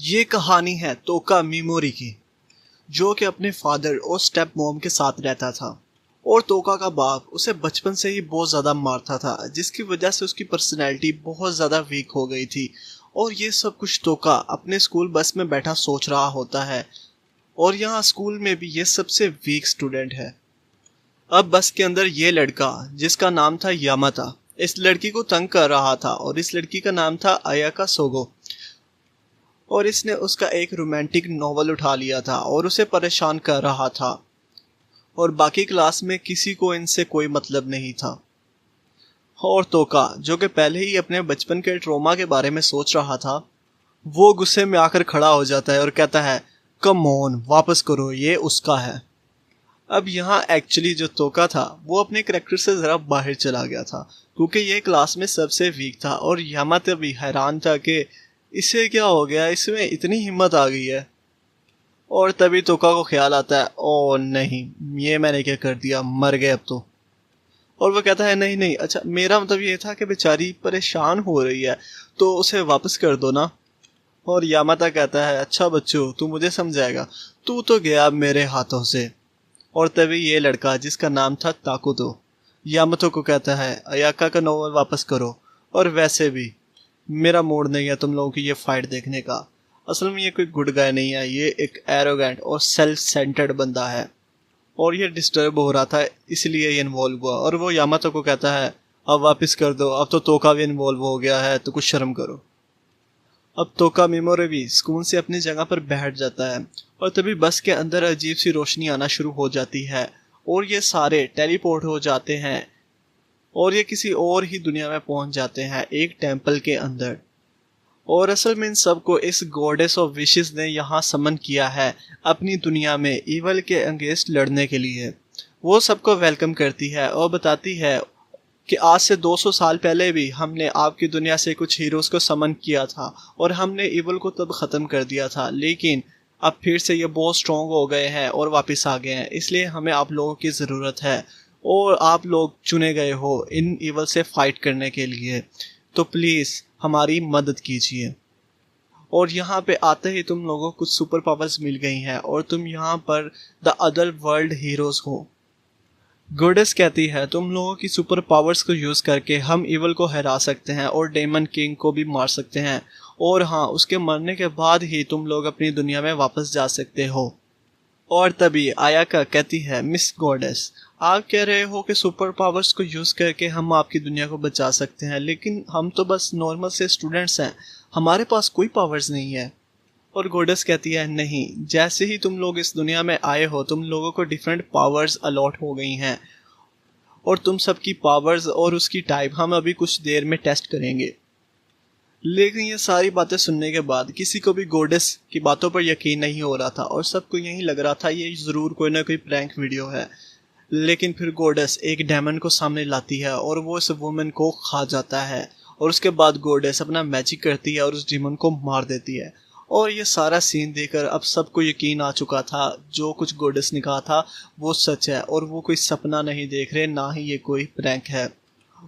ये कहानी है तोका मिमोरी की, जो कि अपने फादर और स्टेप मॉम के साथ रहता था। और तोका का बाप उसे बचपन से ही बहुत ज़्यादा मारता था, जिसकी वजह से उसकी पर्सनैलिटी बहुत ज़्यादा वीक हो गई थी। और ये सब कुछ तोका अपने स्कूल बस में बैठा सोच रहा होता है। और यहाँ स्कूल में भी ये सबसे वीक स्टूडेंट है। अब बस के अंदर ये लड़का, जिसका नाम था यामाता, इस लड़की को तंग कर रहा था। और इस लड़की का नाम था अयाका सोगो। और इसने उसका एक रोमांटिक नॉवल उठा लिया था और उसे परेशान कर रहा था। और बाकी क्लास में किसी को इनसे कोई मतलब नहीं था। और तोका, जो कि पहले ही अपने बचपन के ट्रॉमा के बारे में सोच रहा था, वो गुस्से में आकर खड़ा हो जाता है और कहता है, कम ऑन, वापस करो, ये उसका है। अब यहाँ एक्चुअली जो तोका था वो अपने करेक्टर से ज़रा बाहर चला गया था, क्योंकि ये क्लास में सबसे वीक था। और यामाता भी हैरान था कि इसे क्या हो गया, इसमें इतनी हिम्मत आ गई है। और तभी तोका को ख्याल आता है, ओ नहीं, ये मैंने क्या कर दिया, मर गए अब तो। और वो कहता है, नहीं नहीं, अच्छा मेरा मतलब ये था कि बेचारी परेशान हो रही है, तो उसे वापस कर दो ना। और यामाता कहता है, अच्छा बच्चों, तू मुझे समझाएगा, तू तो गया मेरे हाथों से। और तभी ये लड़का, जिसका नाम था ताकुतो, यामातो को कहता है, अयाका का नोवेल वापस करो। और वैसे भी मेरा मूड नहीं है तुम लोगों की ये फाइट देखने का। असल में ये कोई गुड गाय नहीं है, ये एक एरोगेंट और सेल्फ सेंटर्ड बंदा है। और ये डिस्टर्ब हो रहा था, इसलिए ये इन्वॉल्व हुआ। और वो यामातो को कहता है, अब वापस कर दो, अब तो तोका भी इन्वॉल्व हो गया है, तो कुछ शर्म करो। अब तोका मेमोरी भी सुकून से अपनी जगह पर बैठ जाता है। और तभी बस के अंदर अजीब सी रोशनी आना शुरू हो जाती है और ये सारे टेलीपोर्ट हो जाते हैं। और ये किसी और ही दुनिया में पहुंच जाते हैं, एक टेंपल के अंदर। और असल में इन सबको इस गॉडेस ऑफ विशेस ने यहाँ समन किया है अपनी दुनिया में ईवल के अगेंस्ट लड़ने के लिए। वो सबको वेलकम करती है और बताती है कि आज से 200 साल पहले भी हमने आपकी दुनिया से कुछ हीरोज को समन किया था और हमने ईवल को तब ख़त्म कर दिया था, लेकिन अब फिर से ये बहुत स्ट्रॉन्ग हो गए हैं और वापस आ गए हैं, इसलिए हमें आप लोगों की ज़रूरत है। और आप लोग चुने गए हो इन ईवल से फाइट करने के लिए, तो प्लीज़ हमारी मदद कीजिए। और यहाँ पे आते ही तुम लोगों को कुछ सुपर पावर्स मिल गई हैं और तुम यहाँ पर द अदर वर्ल्ड हीरोज हो। गॉडेस कहती है, तुम लोगों की सुपर पावर्स को यूज़ करके हम इवल को हरा सकते हैं और डेमन किंग को भी मार सकते हैं। और हाँ, उसके मरने के बाद ही तुम लोग अपनी दुनिया में वापस जा सकते हो। और तभी आयाका कहती है, मिस गॉडेस, आप कह रहे हो कि सुपर पावर्स को यूज़ करके हम आपकी दुनिया को बचा सकते हैं, लेकिन हम तो बस नॉर्मल से स्टूडेंट्स हैं, हमारे पास कोई पावर्स नहीं है। और गॉडेस कहती है, नहीं, जैसे ही तुम लोग इस दुनिया में आए हो तुम लोगों को डिफरेंट पावर्स अलॉट हो गई हैं। और तुम सबकी पावर्स और उसकी टाइप हम अभी कुछ देर में टेस्ट करेंगे। लेकिन ये सारी बातें सुनने के बाद किसी को भी गॉडेस की बातों पर यकीन नहीं हो रहा था और सबको यही लग रहा था ये ज़रूर कोई ना कोई प्रैंक वीडियो है। लेकिन फिर गॉडेस एक डेमन को सामने लाती है और वो इस वुमन को खा जाता है। और उसके बाद गॉडेस अपना मैजिक करती है और उस डेमन को मार देती है। और ये सारा सीन देखकर अब सबको यकीन आ चुका था, जो कुछ गॉडेस ने कहा था वो सच है और वो कोई सपना नहीं देख रहे, ना ही ये कोई प्रैंक है।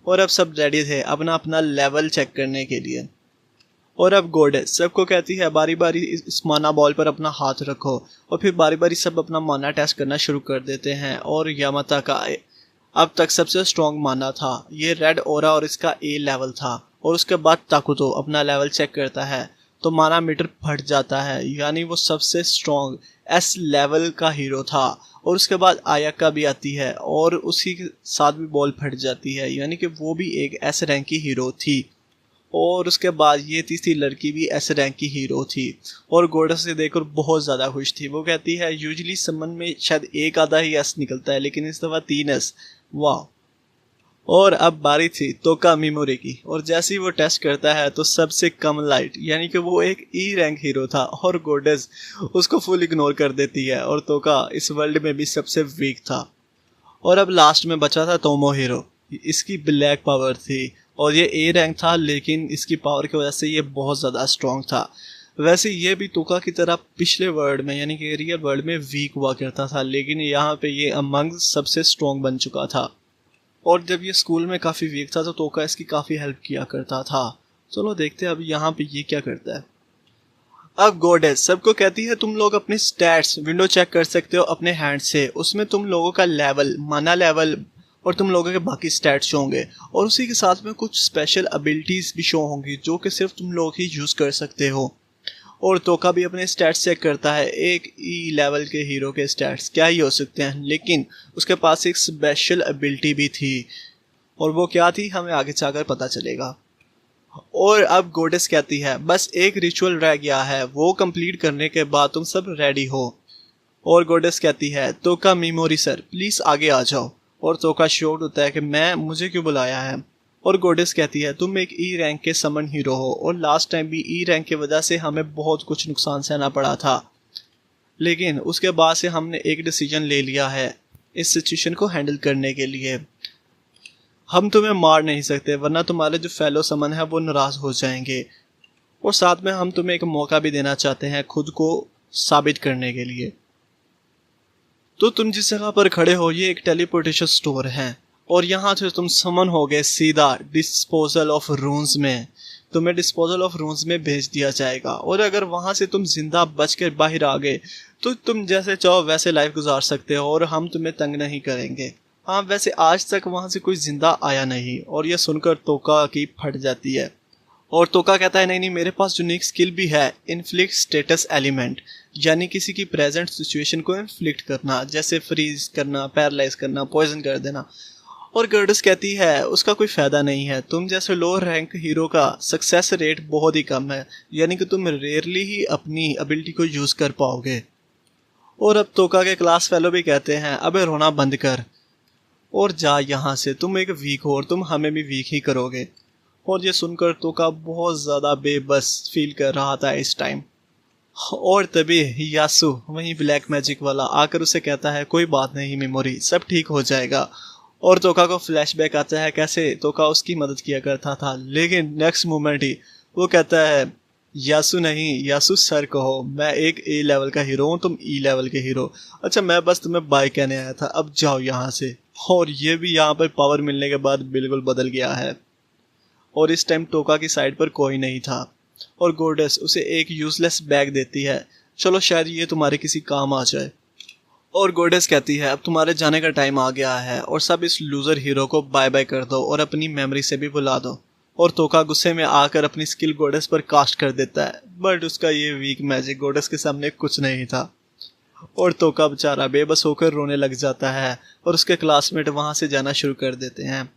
और अब सब रेडी थे अपना अपना लेवल चेक करने के लिए। और अब गॉडेस सबको कहती है, बारी बारी इस माना बॉल पर अपना हाथ रखो। और फिर बारी बारी सब अपना माना टेस्ट करना शुरू कर देते हैं। और यामाता का अब तक सबसे स्ट्रॉन्ग माना था ये रेड ओरा और इसका ए लेवल था। और उसके बाद ताकुतो अपना लेवल चेक करता है तो माना मीटर फट जाता है, यानी वो सबसे स्ट्रॉन्ग एस लेवल का हीरो था। और उसके बाद आयाका भी आती है और उसी के साथ भी बॉल फट जाती है, यानी कि वो भी एक एस रैंक की हीरो थी। और उसके बाद ये तीसरी लड़की भी एस रैंक की हीरो थी और गॉडेस से देखकर बहुत ज़्यादा खुश थी। वो कहती है, यूजुअली समन में शायद एक आधा ही एस निकलता है, लेकिन इस दफ़ा 3 एस, वाह। और अब बारी थी तोका मिमोरी की। और जैसे ही वो टेस्ट करता है तो सबसे कम लाइट, यानी कि वो एक ई रैंक हीरो था और गॉडेस उसको फुल इग्नोर कर देती है। और तोका इस वर्ल्ड में भी सबसे वीक था। और अब लास्ट में बचा था तोमो हीरो, इसकी ब्लैक पावर थी और ये ए रैंक था, लेकिन इसकी पावर की वजह से ये बहुत ज़्यादा स्ट्रॉन्ग था। वैसे ये भी तोका की तरह पिछले वर्ल्ड में, यानी कि रियल वर्ल्ड में वीक हुआ करता था, लेकिन यहाँ पे ये अमंग सबसे स्ट्रॉन्ग बन चुका था। और जब ये स्कूल में काफ़ी वीक था तो तोका इसकी काफ़ी हेल्प किया करता था। चलो देखते हैं अब यहाँ पे ये क्या करता है। अब गॉडेस सबको कहती है तुम लोग अपनी स्टैट्स विंडो चेक कर सकते हो अपने हैंड से, उसमें तुम लोगों का लेवल, माना लेवल और तुम लोगों के बाकी स्टैट्स होंगे, और उसी के साथ में कुछ स्पेशल एबिलिटीज भी शो होंगी जो कि सिर्फ तुम लोग ही यूज कर सकते हो। और तोका भी अपने स्टैट्स चेक करता है। एक ई लेवल के हीरो के स्टैट्स क्या ही हो सकते हैं, लेकिन उसके पास एक स्पेशल एबिलिटी भी थी, और वो क्या थी हमें आगे जाकर पता चलेगा। और अब गॉडेस कहती है बस एक रिचुअल रह गया है, वो कंप्लीट करने के बाद तुम सब रेडी हो। और गॉडेस कहती है तोका मेमोरी सर प्लीज आगे आ जाओ। और तोका शॉक्ड होता है कि मुझे क्यों बुलाया है। और गॉडेस कहती है तुम एक ई रैंक के समन हीरो हो, और लास्ट टाइम भी ई रैंक की वजह से हमें बहुत कुछ नुकसान सहना पड़ा था, लेकिन उसके बाद से हमने एक डिसीजन ले लिया है इस सिचुएशन को हैंडल करने के लिए। हम तुम्हें मार नहीं सकते वरना तुम्हारे जो फेलो समन है वो नाराज हो जाएंगे, और साथ में हम तुम्हें एक मौका भी देना चाहते हैं खुद को साबित करने के लिए। तो तुम जिस जगह पर खड़े हो ये एक टेलीपोर्टेशन स्टोर है, और यहाँ से तुम समन हो गए सीधा डिस्पोजल ऑफ रून्स में। तुम्हें डिस्पोजल ऑफ रून्स में भेज दिया जाएगा, और अगर वहां से तुम जिंदा बचकर बाहर आ गए तो तुम जैसे चाहो वैसे लाइफ गुजार सकते हो, और हम तुम्हें तंग नहीं करेंगे। हाँ वैसे आज तक वहां से कोई जिंदा आया नहीं, और यह सुनकर तोका की फट जाती है। और तोका कहता है नहीं नहीं मेरे पास यूनिक स्किल भी है, इन्फ्लिक्ट स्टेटस एलिमेंट, यानी किसी की प्रेजेंट सिचुएशन को इन्फ्लिक्ट करना, जैसे फ्रीज करना, पैरालाइज करना, पॉइजन कर देना। और गर्डस कहती है उसका कोई फायदा नहीं है, तुम जैसे लोअर रैंक हीरो का सक्सेस रेट बहुत ही कम है, यानी कि तुम रेयरली ही अपनी एबिलिटी को यूज कर पाओगे। और अब तोका के क्लास फेलो भी कहते हैं अबे रोना बंद कर और जा यहाँ से, तुम एक वीक हो और तुम हमें भी वीक ही करोगे। और ये सुनकर तोका बहुत ज़्यादा बेबस फील कर रहा था इस टाइम। और तभी यासु वही ब्लैक मैजिक वाला आकर उसे कहता है कोई बात नहीं मेमोरी, सब ठीक हो जाएगा। और तोका को फ्लैशबैक आता है कैसे तोका उसकी मदद किया करता था, लेकिन नेक्स्ट मोमेंट ही वो कहता है यासु नहीं, यासु सर कहो, मैं एक ए लेवल का हीरो हूँ, तुम ई लेवल के हीरो। अच्छा मैं बस तुम्हें बाय कहने आया था, अब जाओ यहाँ से। और ये भी यहाँ पर पावर मिलने के बाद बिल्कुल बदल गया है, और इस टाइम टोका की साइड पर कोई नहीं था। और गॉडेस उसे एक यूजलेस बैग देती है, चलो शायद ये तुम्हारे किसी काम आ जाए। और गॉडेस कहती है अब तुम्हारे जाने का टाइम आ गया है, और सब इस लूजर हीरो को बाय बाय कर दो और अपनी मेमोरी से भी भुला दो। और तोका गुस्से में आकर अपनी स्किल गॉडेस पर कास्ट कर देता है, बट उसका ये वीक मैजिक गॉडेस के सामने कुछ नहीं था। और तोका बेचारा बेबस होकर रोने लग जाता है, और उसके क्लासमेट वहां से जाना शुरू कर देते हैं।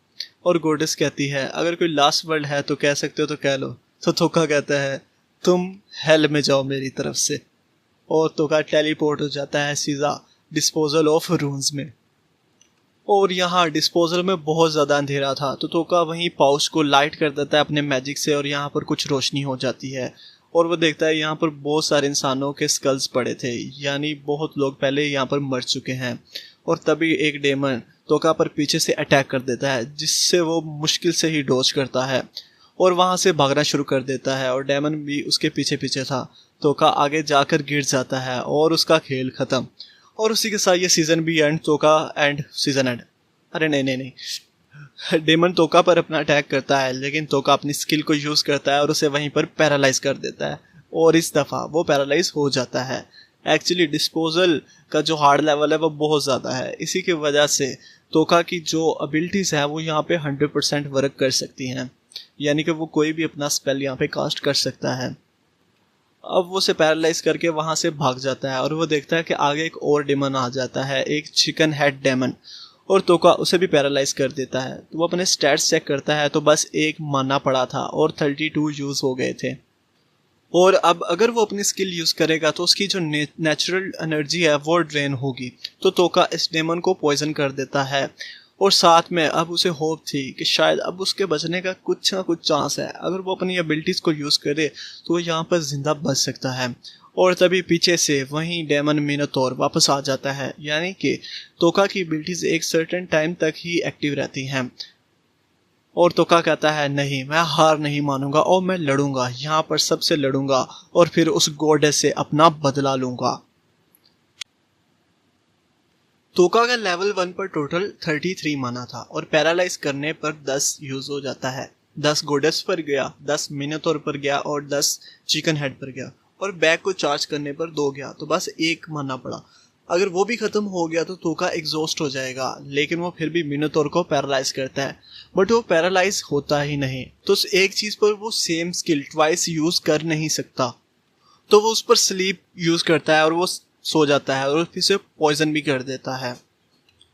और गॉडेस कहती है अगर कोई लास्ट वर्ड है तो कह सकते हो तो कह लो। तो तोका कहता है तुम हेल में जाओ मेरी तरफ से। और तोका टेलीपोर्ट हो जाता है सीधा डिस्पोजल ऑफ रून्स में। और यहाँ डिस्पोजल में बहुत ज़्यादा अंधेरा था, तो तोका वहीं पाउच को लाइट कर देता है अपने मैजिक से, और यहाँ पर कुछ रोशनी हो जाती है। और वो देखता है यहाँ पर बहुत सारे इंसानों के स्कल्स पड़े थे, यानी बहुत लोग पहले यहाँ पर मर चुके हैं। और तभी एक डेमन तोका पर पीछे से अटैक कर देता है, जिससे वो मुश्किल से ही डॉज करता है और वहाँ से भागना शुरू कर देता है। और डेमन भी उसके पीछे पीछे था। तोका आगे जाकर गिर जाता है और उसका खेल खत्म। और उसी के साथ ये सीजन भी एंड, तोका एंड सीजन एंड। अरे नहीं नहीं नहीं, डेमन तोका पर अपना अटैक करता है, लेकिन तोका अपनी स्किल को यूज करता है और उसे वहीं पर पैरालाइज कर देता है, और इस दफा वो पैरालाइज हो जाता है। एक्चुअली डिस्पोजल का जो हार्ड लेवल है वो बहुत ज़्यादा है, इसी की वजह से तोका की जो एबिलिटीज़ है वो यहाँ पे 100% वर्क कर सकती हैं, यानी कि वो कोई भी अपना स्पेल यहाँ पे कास्ट कर सकता है। अब वो उसे पैरालाइज करके वहाँ से भाग जाता है, और वो देखता है कि आगे एक और डेमन आ जाता है, एक चिकन हेड डेमन, और तोका उसे भी पैरालाइज कर देता है। तो वो अपने स्टैट्स चेक करता है तो बस एक मानना पड़ा था और 32 यूज़ हो गए थे। और अब अगर वो अपनी स्किल यूज़ करेगा तो उसकी जो नेचुरल एनर्जी है वो ड्रेन होगी, तो तोका इस डेमन को पॉइजन कर देता है। और साथ में अब उसे होप थी कि शायद अब उसके बचने का कुछ ना कुछ चांस है, अगर वो अपनी एबिलिटीज़ को यूज़ करे तो वो यहाँ पर जिंदा बच सकता है। और तभी पीछे से वहीं डेमन मिनोटॉर वापस आ जाता है, यानी कि तोका की एबिलिटीज़ एक सर्टेन टाइम तक ही एक्टिव रहती हैं। और तोका कहता है नहीं, मैं हार नहीं मानूंगा और मैं लड़ूंगा, यहाँ पर सबसे लड़ूंगा और फिर उस गॉडेस से अपना बदला लूंगा। तोका का लेवल 1 पर टोटल 33 माना था, और पैरालाइज करने पर 10 यूज हो जाता है। 10 गॉडेस पर गया, 10 मिनोटॉर पर गया और 10 चिकन हेड पर गया। और बैग को चार्ज करने पर 2 गया तो बस 1 मानना पड़ा। अगर वो भी खत्म हो गया तो तोका एग्जॉस्ट हो जाएगा, लेकिन वो फिर भी मिनोटोर को पैरालाइज करता है, बट वो पैरालाइज होता ही नहीं। तो उस एक चीज पर वो सेम स्किल ट्वाइस यूज कर नहीं सकता, तो वो उस पर स्लीप यूज करता है और वो सो जाता है और फिर से पॉइजन भी कर देता है।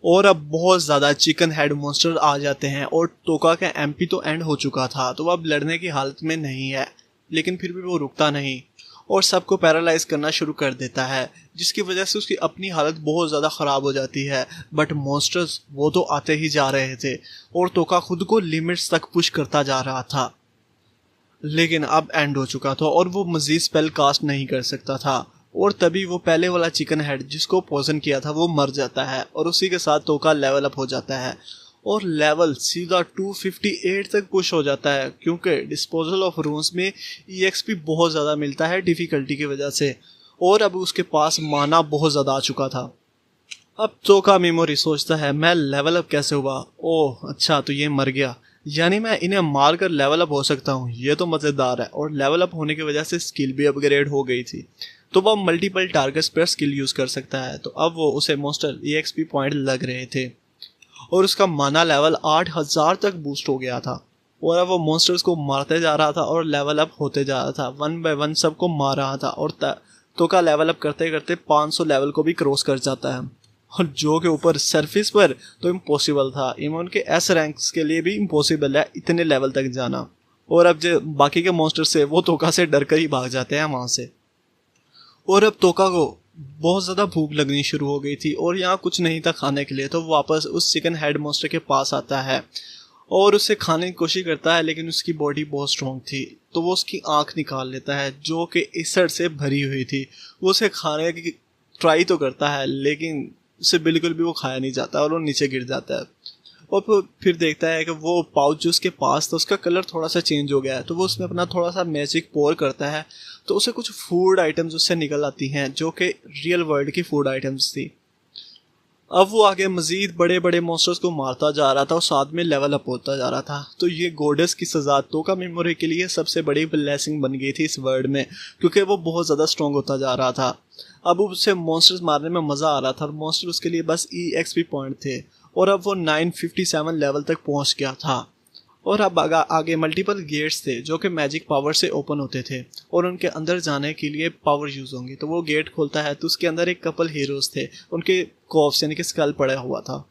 और अब बहुत ज़्यादा चिकन हेड मॉन्स्टर आ जाते हैं और तोका का एमपी तो एंड हो चुका था, तो वो अब लड़ने की हालत में नहीं है, लेकिन फिर भी वो रुकता नहीं और सबको पैरालाइज करना शुरू कर देता है, जिसकी वजह से उसकी अपनी हालत बहुत ज़्यादा ख़राब हो जाती है। बट मॉन्स्टर्स वो तो आते ही जा रहे थे और तोका खुद को लिमिट्स तक पुश करता जा रहा था, लेकिन अब एंड हो चुका था और वो मज़ीद स्पेल कास्ट नहीं कर सकता था। और तभी वो पहले वाला चिकन हेड जिसको पॉइजन किया था वो मर जाता है और उसी के साथ तोका लेवल अप हो जाता है और लेवल सीधा 258 तक पुश हो जाता है, क्योंकि डिस्पोजल ऑफ रून्स में EXP बहुत ज़्यादा मिलता है डिफ़िकल्टी की वजह से, और अब उसके पास माना बहुत ज़्यादा आ चुका था। अब तोका मेमोरी सोचता है मैं लेवल अप कैसे हुआ, ओह अच्छा तो ये मर गया, यानी मैं इन्हें मार कर लेवल अप हो सकता हूँ, ये तो मज़ेदार है। और लेवल अप होने की वजह से स्किल भी अपग्रेड हो गई थी, तो वह मल्टीपल टारगेट्स पर स्किल यूज़ कर सकता है। तो अब वो उसे मॉन्स्टर EXP पॉइंट लग रहे थे और उसका माना लेवल 8000 तक बूस्ट हो गया था और अब वो मॉन्स्टर्स को मारते जा रहा था और लेवल अप होते जा रहा था, 1 बाय 1 सबको मार रहा था और तोका लेवल अप करते करते 500 लेवल को भी क्रॉस कर जाता है, और जो के ऊपर सरफेस पर तो इम्पॉसिबल था, इवन के S रैंक्स के लिए भी इम्पॉसिबल है इतने लेवल तक जाना। और अब जो बाकी के मॉन्स्टर से वो तोका से डर कर ही भाग जाते हैं वहाँ से। और अब तोका को बहुत ज़्यादा भूख लगनी शुरू हो गई थी और यहाँ कुछ नहीं था खाने के लिए, तो वापस उस चिकन हेड मॉन्स्टर के पास आता है और उसे खाने की कोशिश करता है, लेकिन उसकी बॉडी बहुत स्ट्रॉन्ग थी, तो वो उसकी आंख निकाल लेता है जो कि एसिड से भरी हुई थी। वो उसे खाने की ट्राई तो करता है, लेकिन उसे बिल्कुल भी वो खाया नहीं जाता और वो नीचे गिर जाता है। और फिर देखता है कि वो पाउच जो उसके पास था उसका कलर थोड़ा सा चेंज हो गया है, तो वो उसमें अपना थोड़ा सा मैजिक पोर करता है, तो उसे कुछ फूड आइटम्स उससे निकल आती हैं जो कि रियल वर्ल्ड की फूड आइटम्स थी। अब वो आगे मजीद बड़े बड़े मॉन्स्टर्स को मारता जा रहा था और साथ में लेवल अप होता जा रहा था। तो ये गॉडेस की सजा तोका मेमोरी के लिए सबसे बड़ी ब्लेसिंग बन गई थी इस वर्ल्ड में, क्योंकि वो बहुत ज़्यादा स्ट्रॉन्ग होता जा रहा था। अब उसे मॉन्स्टर्स मारने में मज़ा आ रहा था और मॉन्स्टर उसके लिए बस EXP पॉइंट थे, और अब वो 957 लेवल तक पहुंच गया था। और अब आगे मल्टीपल गेट्स थे जो कि मैजिक पावर से ओपन होते थे और उनके अंदर जाने के लिए पावर यूज़ होंगी। तो वो गेट खोलता है तो उसके अंदर एक कपल हीरोज़ थे, उनके कॉफ्स यानी कि स्कल पड़ा हुआ था,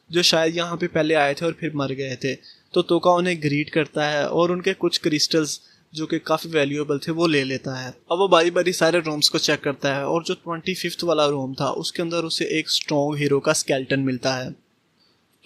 जो शायद यहाँ पे पहले आए थे और फिर मर गए थे। तो तोका उन्हें ग्रीट करता है और उनके कुछ क्रिस्टल्स जो कि काफ़ी वैल्यूएबल थे वो ले लेता है। अब वो बारी बारी सारे रूम्स को चेक करता है और जो 25th वाला रूम था उसके अंदर उसे एक स्ट्रॉन्ग हीरो का स्केल्टन मिलता है।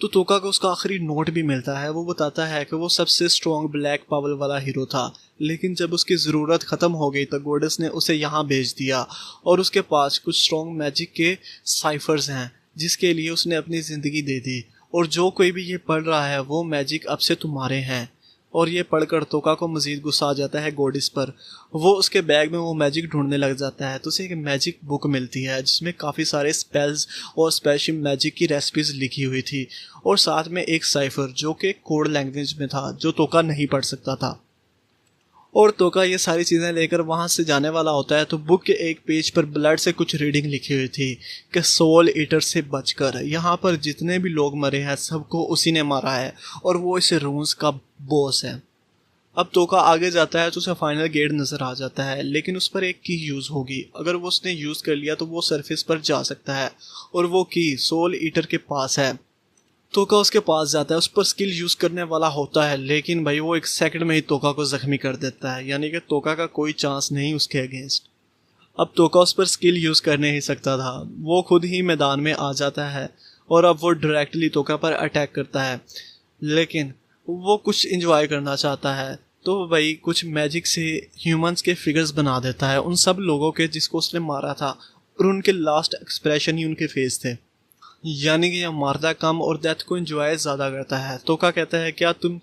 तो तोका को उसका आखिरी नोट भी मिलता है, वो बताता है कि वो सबसे स्ट्रॉन्ग ब्लैक पावर वाला हीरो था, लेकिन जब उसकी ज़रूरत ख़त्म हो गई तो गॉडेस ने उसे यहाँ भेज दिया और उसके पास कुछ स्ट्रॉन्ग मैजिक के साइफर्स हैं जिसके लिए उसने अपनी ज़िंदगी दे दी, और जो कोई भी ये पढ़ रहा है वो मैजिक अब से तुम्हारे हैं। और ये पढ़कर तोका को मज़ीद गुस्सा आ जाता है गॉडेस पर। वो उसके बैग में वो मैजिक ढूंढने लग जाता है, तो उसे एक मैजिक बुक मिलती है जिसमें काफ़ी सारे स्पेल्स और स्पेशल मैजिक की रेसिपीज़ लिखी हुई थी, और साथ में एक साइफर जो कि कोड लैंग्वेज में था जो तोका नहीं पढ़ सकता था। और तोका ये सारी चीज़ें लेकर वहाँ से जाने वाला होता है, तो बुक के एक पेज पर ब्लड से कुछ रीडिंग लिखी हुई थी कि सोल ईटर से बचकर यहाँ पर जितने भी लोग मरे हैं सबको उसी ने मारा है और वो इस रून्स का बॉस है। अब तोका आगे जाता है तो उसे फाइनल गेट नज़र आ जाता है, लेकिन उस पर एक की यूज़ होगी, अगर वो उसने यूज़ कर लिया तो वो सरफेस पर जा सकता है, और वो की सोल ईटर के पास है। तोका उसके पास जाता है, उस पर स्किल यूज़ करने वाला होता है, लेकिन भाई वो 1 सेकंड में ही तोका को ज़ख्मी कर देता है, यानी कि तोका का कोई चांस नहीं उसके अगेंस्ट। अब तोका उस पर स्किल यूज़ कर नहीं सकता था, वो खुद ही मैदान में आ जाता है और अब वो डायरेक्टली तोका पर अटैक करता है, लेकिन वो कुछ इंजॉय करना चाहता है, तो भाई कुछ मैजिक से ह्यूमंस के फिगर्स बना देता है उन सब लोगों के जिसको उसने मारा था, और उनके लास्ट एक्सप्रेशन ही उनके फेस थे, यानी कि यह मारता कम और डेथ को एंजॉय ज़्यादा करता है। तोका कहता है क्या तुम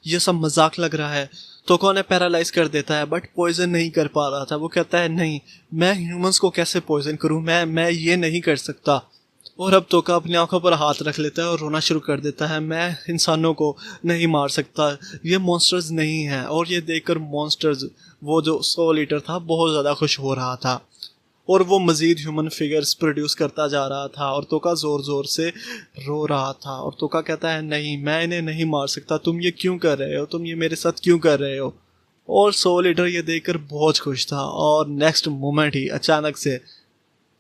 ये सब मजाक लग रहा है। तोका उन्हें पैरालाइज कर देता है बट पॉइजन नहीं कर पा रहा था। वो कहता है नहीं, मैं ह्यूमंस को कैसे पॉइजन करूं, मैं ये नहीं कर सकता। और अब तोका अपनी आंखों पर हाथ रख लेता है और रोना शुरू कर देता है, मैं इंसानों को नहीं मार सकता, ये मॉन्स्टर्स नहीं हैं। और ये देखकर मॉन्स्टर्स वो जो सोल ईटर था बहुत ज़्यादा खुश हो रहा था और वो मज़ीद ह्यूमन फिगर्स प्रोड्यूस करता जा रहा था और तोका ज़ोर ज़ोर से रो रहा था। और तोका कहता है नहीं, मैं इन्हें नहीं मार सकता, तुम ये क्यों कर रहे हो, तुम ये मेरे साथ क्यों कर रहे हो। और सोल ईटर ये देखकर बहुत खुश था और नेक्स्ट मोमेंट ही अचानक से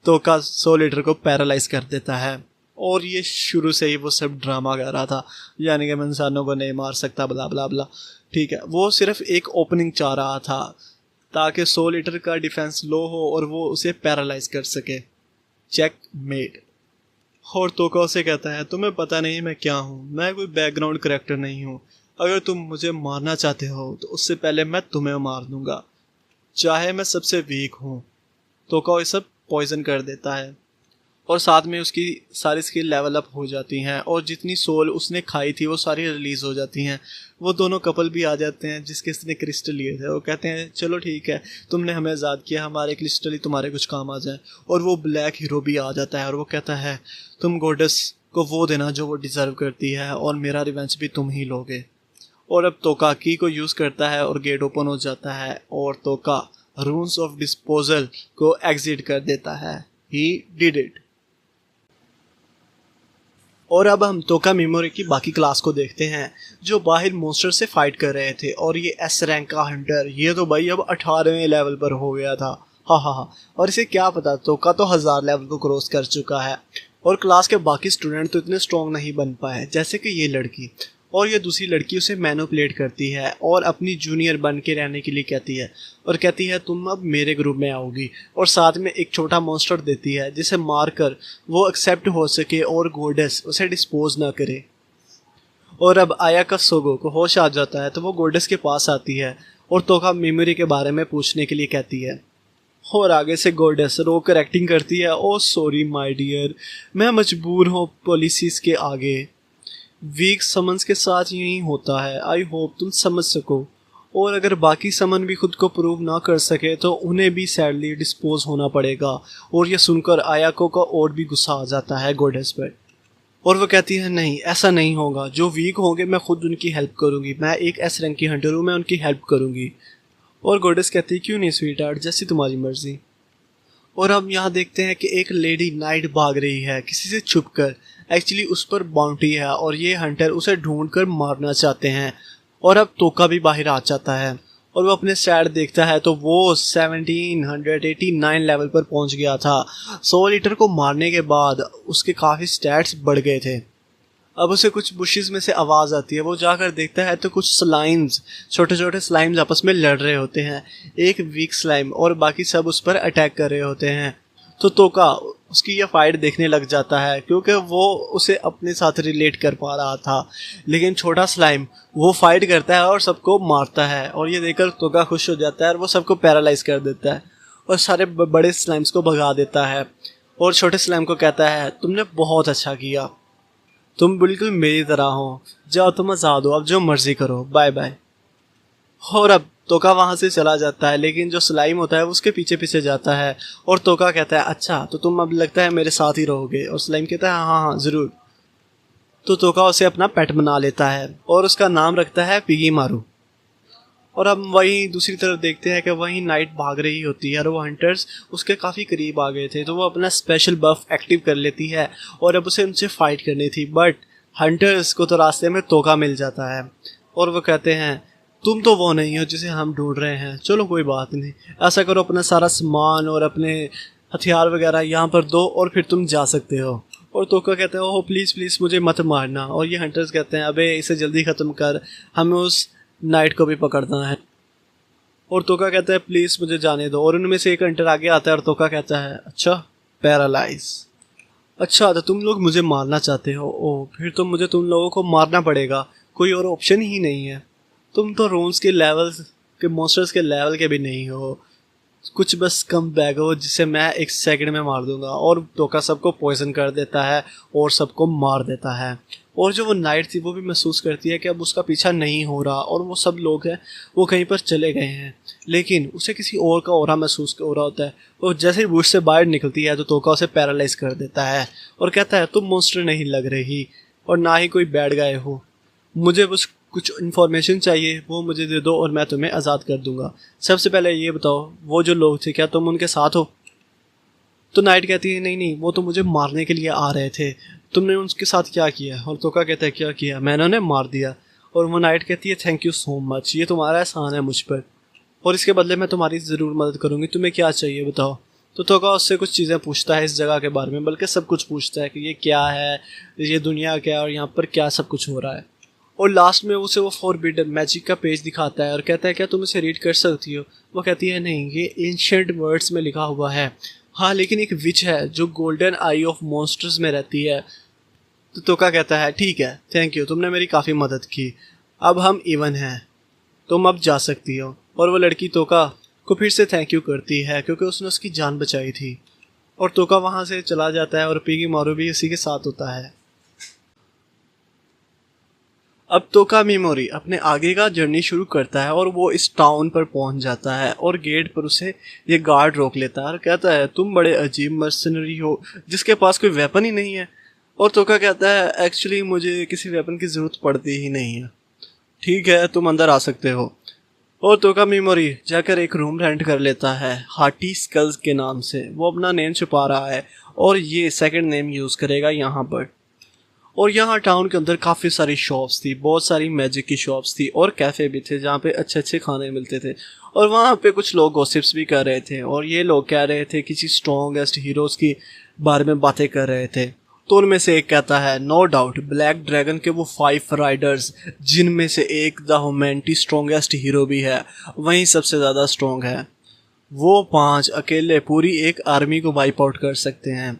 तोका सोल ईटर को पैरालाइज कर देता है। और ये शुरू से ही वो सब ड्रामा कर रहा था, यानी कि मैं इंसानों को नहीं मार सकता, ब्ला ब्ला ब्ला। ठीक है, वो सिर्फ एक ओपनिंग चाह रहा था ताकि सोल ईटर का डिफेंस लो हो और वो उसे पैरालाइज कर सके। Checkmate. और तोका उसे कहता है तुम्हें पता नहीं मैं क्या हूँ, मैं कोई बैकग्राउंड करेक्टर नहीं हूँ, अगर तुम मुझे मारना चाहते हो तो उससे पहले मैं तुम्हें मार दूंगा, चाहे मैं सबसे वीक हूँ। तोका ये सब पॉइजन कर देता है और साथ में उसकी सारी स्किल लेवल अप हो जाती हैं और जितनी सोल उसने खाई थी वो सारी रिलीज़ हो जाती हैं। वो दोनों कपल भी आ जाते हैं जिसके इसने क्रिस्टल लिए थे। वो कहते हैं चलो ठीक है, तुमने हमें आज़ाद किया, हमारे क्रिस्टल ही तुम्हारे कुछ काम आ जाए। और वो ब्लैक हीरो भी आ जाता है और वो कहता है तुम गॉडेस को वो देना जो वो डिज़र्व करती है और मेरा रिवेंज भी तुम ही लोगे। और अब तोका की को यूज़ करता है और गेट ओपन हो जाता है और तोका रून्स ऑफ डिस्पोजल को एग्जिट कर देता है। He did it. और अब हम तोका मिमोरी की बाकी क्लास को देखते हैं जो बाहर मॉन्स्टर से फाइट कर रहे थे। और ये एस रैंक का हंटर, ये तो भाई अब 18वें लेवल पर हो गया था। हाँ। और इसे क्या पता, तोका तो 1000 लेवल को क्रॉस कर चुका है। और क्लास के बाकी स्टूडेंट तो इतने स्ट्रॉन्ग नहीं बन पाए, जैसे कि ये लड़की। और ये दूसरी लड़की उसे मैनिपुलेट करती है और अपनी जूनियर बन के रहने के लिए कहती है और कहती है तुम अब मेरे ग्रुप में आओगी। और साथ में एक छोटा मॉन्स्टर देती है जिसे मारकर वो एक्सेप्ट हो सके और गॉडेस उसे डिस्पोज ना करे। और अब आया का सोगो को होश आ जाता है तो वो गॉडेस के पास आती है और तोका मेमोरी के बारे में पूछने के लिए कहती है। और आगे से गॉडेस रोकर एक्टिंग करती है, ओ सॉरी माय डियर, मैं मजबूर हूँ पॉलिसीज के आगे, वीक समन्स के साथ यही होता है, आई होप तुम समझ सको। और अगर बाकी समन भी खुद को प्रूव ना कर सके तो उन्हें भी सैडली डिस्पोज होना पड़ेगा। और यह सुनकर आयाको का और भी गुस्सा आ जाता है गॉडेस पर और वो कहती है नहीं, ऐसा नहीं होगा, जो वीक होंगे मैं खुद उनकी हेल्प करूँगी, मैं एक एस रैंक की हंटर हूँ, मैं उनकी हेल्प करूँगी। और गॉडेस कहती है क्यों नहीं स्वीट हार्ट, जैसी तुम्हारी मर्जी। और हम यहाँ देखते हैं कि एक लेडी नाइट भाग रही है किसी से छुपकर, एक्चुअली उस पर बाउंटी है और ये हंटर उसे ढूंढकर मारना चाहते हैं। और अब तोका भी बाहर आ जाता है और वो अपने स्टैट देखता है तो वो 1789 लेवल पर पहुंच गया था। सोल ईटर को मारने के बाद उसके काफ़ी स्टैट्स बढ़ गए थे। अब उसे कुछ बुशेस में से आवाज़ आती है, वो जाकर देखता है तो कुछ स्लाइम्स, छोटे छोटे स्लाइम्स आपस में लड़ रहे होते हैं, एक वीक स्लाइम और बाकी सब उस पर अटैक कर रहे होते हैं। तो तोका उसकी यह फाइट देखने लग जाता है क्योंकि वो उसे अपने साथ रिलेट कर पा रहा था। लेकिन छोटा स्लाइम वो फाइट करता है और सबको मारता है और ये देखकर तोका खुश हो जाता है और वो सबको पैरालाइज कर देता है और सारे बड़े स्लाइम्स को भगा देता है। और छोटे स्लाइम को कहता है तुमने बहुत अच्छा किया, तुम बिल्कुल मेरी तरह हो, जाओ तुम आज़ाद हो, अब जो मर्जी करो, बाय बाय। और अब तोका वहाँ से चला जाता है लेकिन जो स्लाइम होता है वो उसके पीछे पीछे जाता है और तोका कहता है अच्छा तो तुम अब लगता है मेरे साथ ही रहोगे। और स्लाइम कहता है हाँ ज़रूर। तो तोका उसे अपना पेट बना लेता है और उसका नाम रखता है पिगी मारू। और अब वहीं दूसरी तरफ देखते हैं कि वहीं नाइट भाग रही होती है और वो हंटर्स उसके काफ़ी करीब आ गए थे तो वो अपना स्पेशल बफ एक्टिव कर लेती है और अब उसे उनसे फाइट करनी थी। बट हंटर्स को तो रास्ते में तोका मिल जाता है और वो कहते हैं तुम तो वो नहीं हो जिसे हम ढूंढ रहे हैं, चलो कोई बात नहीं, ऐसा करो अपना सारा सामान और अपने हथियार वगैरह यहाँ पर दो और फिर तुम जा सकते हो। और तोका कहते हैं ओह प्लीज़ प्लीज़ मुझे मत मारना। और ये हंटर्स कहते हैं अबे इसे जल्दी ख़त्म कर, हमें उस नाइट को भी पकड़ना है। और तोका कहता है प्लीज़ मुझे जाने दो। और उनमें से एक हंटर आगे आता है और तोका कहता है अच्छा पैरालाइज, अच्छा तो तुम लोग मुझे मारना चाहते हो, ओह फिर तो मुझे तुम लोगों को मारना पड़ेगा, कोई और ऑप्शन ही नहीं है, तुम तो रोन्स के लेवल के मॉन्स्टर्स के लेवल के भी नहीं हो, कुछ बस कम बैग हो जिसे मैं एक सेकंड में मार दूंगा। और तोका सबको पॉइजन कर देता है और सबको मार देता है। और जो वो नाइट थी वो भी महसूस करती है कि अब उसका पीछा नहीं हो रहा और वो सब लोग हैं वो कहीं पर चले गए हैं, लेकिन उसे किसी और का ऑरा महसूस हो रहा होता है। वो जैसे ही बुश से बाहर निकलती है तो तोका उसे पैरालाइज कर देता है और कहता है तुम मॉन्स्टर नहीं लग रही और ना ही कोई बैड गाय हो, मुझे बस कुछ इन्फॉर्मेशन चाहिए वो मुझे दे दो और मैं तुम्हें आज़ाद कर दूंगा। सबसे पहले ये बताओ वो जो लोग थे क्या तुम उनके साथ हो? तो नाइट कहती है नहीं नहीं, वो तो मुझे मारने के लिए आ रहे थे, तुमने उनके साथ क्या किया? और तोका कहता है क्या किया, मैंने उन्हें मार दिया। और वो नाइट कहती है थैंक यू सो मच, ये तुम्हारा एहसान है मुझ पर और इसके बदले मैं तुम्हारी ज़रूर मदद करूँगी, तुम्हें क्या चाहिए बताओ। तो तोका उससे कुछ चीज़ें पूछता है इस जगह के बारे में, बल्कि सब कुछ पूछता है कि ये क्या है, ये दुनिया क्या है और यहाँ पर क्या सब कुछ हो रहा है। और लास्ट में उसे वो फॉरबिडन मैजिक का पेज दिखाता है और कहता है क्या तुम इसे रीड कर सकती हो? वो कहती है नहीं, ये एंशिएंट वर्ड्स में लिखा हुआ है, हाँ लेकिन एक विच है जो गोल्डन आई ऑफ मॉन्स्टर्स में रहती है। तो तोका कहता है ठीक है, थैंक यू, तुमने मेरी काफ़ी मदद की, अब हम इवन हैं, तुम अब जा सकती हो। और वो लड़की तोका को फिर से थैंक यू करती है क्योंकि उसने उसकी जान बचाई थी। और तोका वहाँ से चला जाता है और पिगी मारू भी उसी के साथ होता है। अब तोका मेमोरी अपने आगे का जर्नी शुरू करता है और वो इस टाउन पर पहुंच जाता है और गेट पर उसे ये गार्ड रोक लेता है और कहता है तुम बड़े अजीब मर्सनरी हो जिसके पास कोई वेपन ही नहीं है। और तोका कहता है एक्चुअली मुझे किसी वेपन की ज़रूरत पड़ती ही नहीं है, ठीक है तुम अंदर आ सकते हो। और तोका मेमोरी जाकर एक रूम रेंट कर लेता है हार्टी स्कल्स के नाम से, वो अपना नेम छुपा रहा है और ये सेकंड नेम यूज़ करेगा यहाँ पर। और यहाँ टाउन के अंदर काफ़ी सारी शॉप्स थी, बहुत सारी मैजिक की शॉप्स थी और कैफ़े भी थे जहाँ पे अच्छे अच्छे खाने मिलते थे। और वहाँ पे कुछ लोग गॉसिप्स भी कर रहे थे और ये लोग कह रहे थे किसी स्ट्रॉन्गेस्ट हीरोज़ की बारे में बातें कर रहे थे। तो उनमें से एक कहता है नो डाउट ब्लैक ड्रैगन के वो 5 राइडर्स जिनमें से एक द ह्यूमैनिटी स्ट्रॉन्गेस्ट हीरो भी है, वहीं सबसे ज़्यादा स्ट्रॉन्ग है, वो 5 अकेले पूरी एक आर्मी को वाइप आउट कर सकते हैं।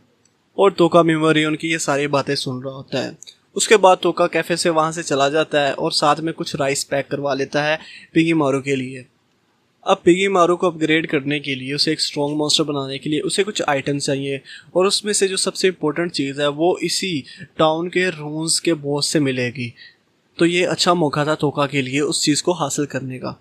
और तोका मेमोरी उनकी ये सारी बातें सुन रहा होता है। उसके बाद तोका कैफ़े से वहाँ से चला जाता है और साथ में कुछ राइस पैक करवा लेता है पिगी मारू के लिए। अब पिगी मारू को अपग्रेड करने के लिए, उसे एक स्ट्रॉन्ग मॉन्स्टर बनाने के लिए उसे कुछ आइटम चाहिए और उसमें से जो सबसे इम्पोर्टेंट चीज़ है वो इसी टाउन के रून्स के बॉस से मिलेगी। तो ये अच्छा मौका था तोका के लिए उस चीज़ को हासिल करने का।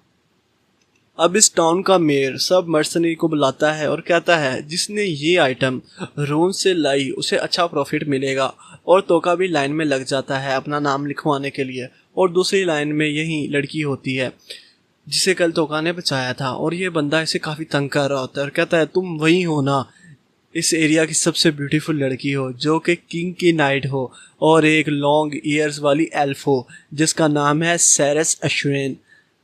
अब इस टाउन का मेयर सब मर्सनरी को बुलाता है और कहता है जिसने ये आइटम रूम से लाई उसे अच्छा प्रॉफिट मिलेगा। और तोका भी लाइन में लग जाता है अपना नाम लिखवाने के लिए और दूसरी लाइन में यही लड़की होती है जिसे कल तोका ने बचाया था और ये बंदा इसे काफ़ी तंग कर रहा होता है और कहता है तुम वही हो ना, इस एरिया की सबसे ब्यूटीफुल लड़की हो जो कि किंग की नाइट हो और एक लॉन्ग ईयर्स वाली एल्फ हो जिसका नाम है सेरेस अश्वेन।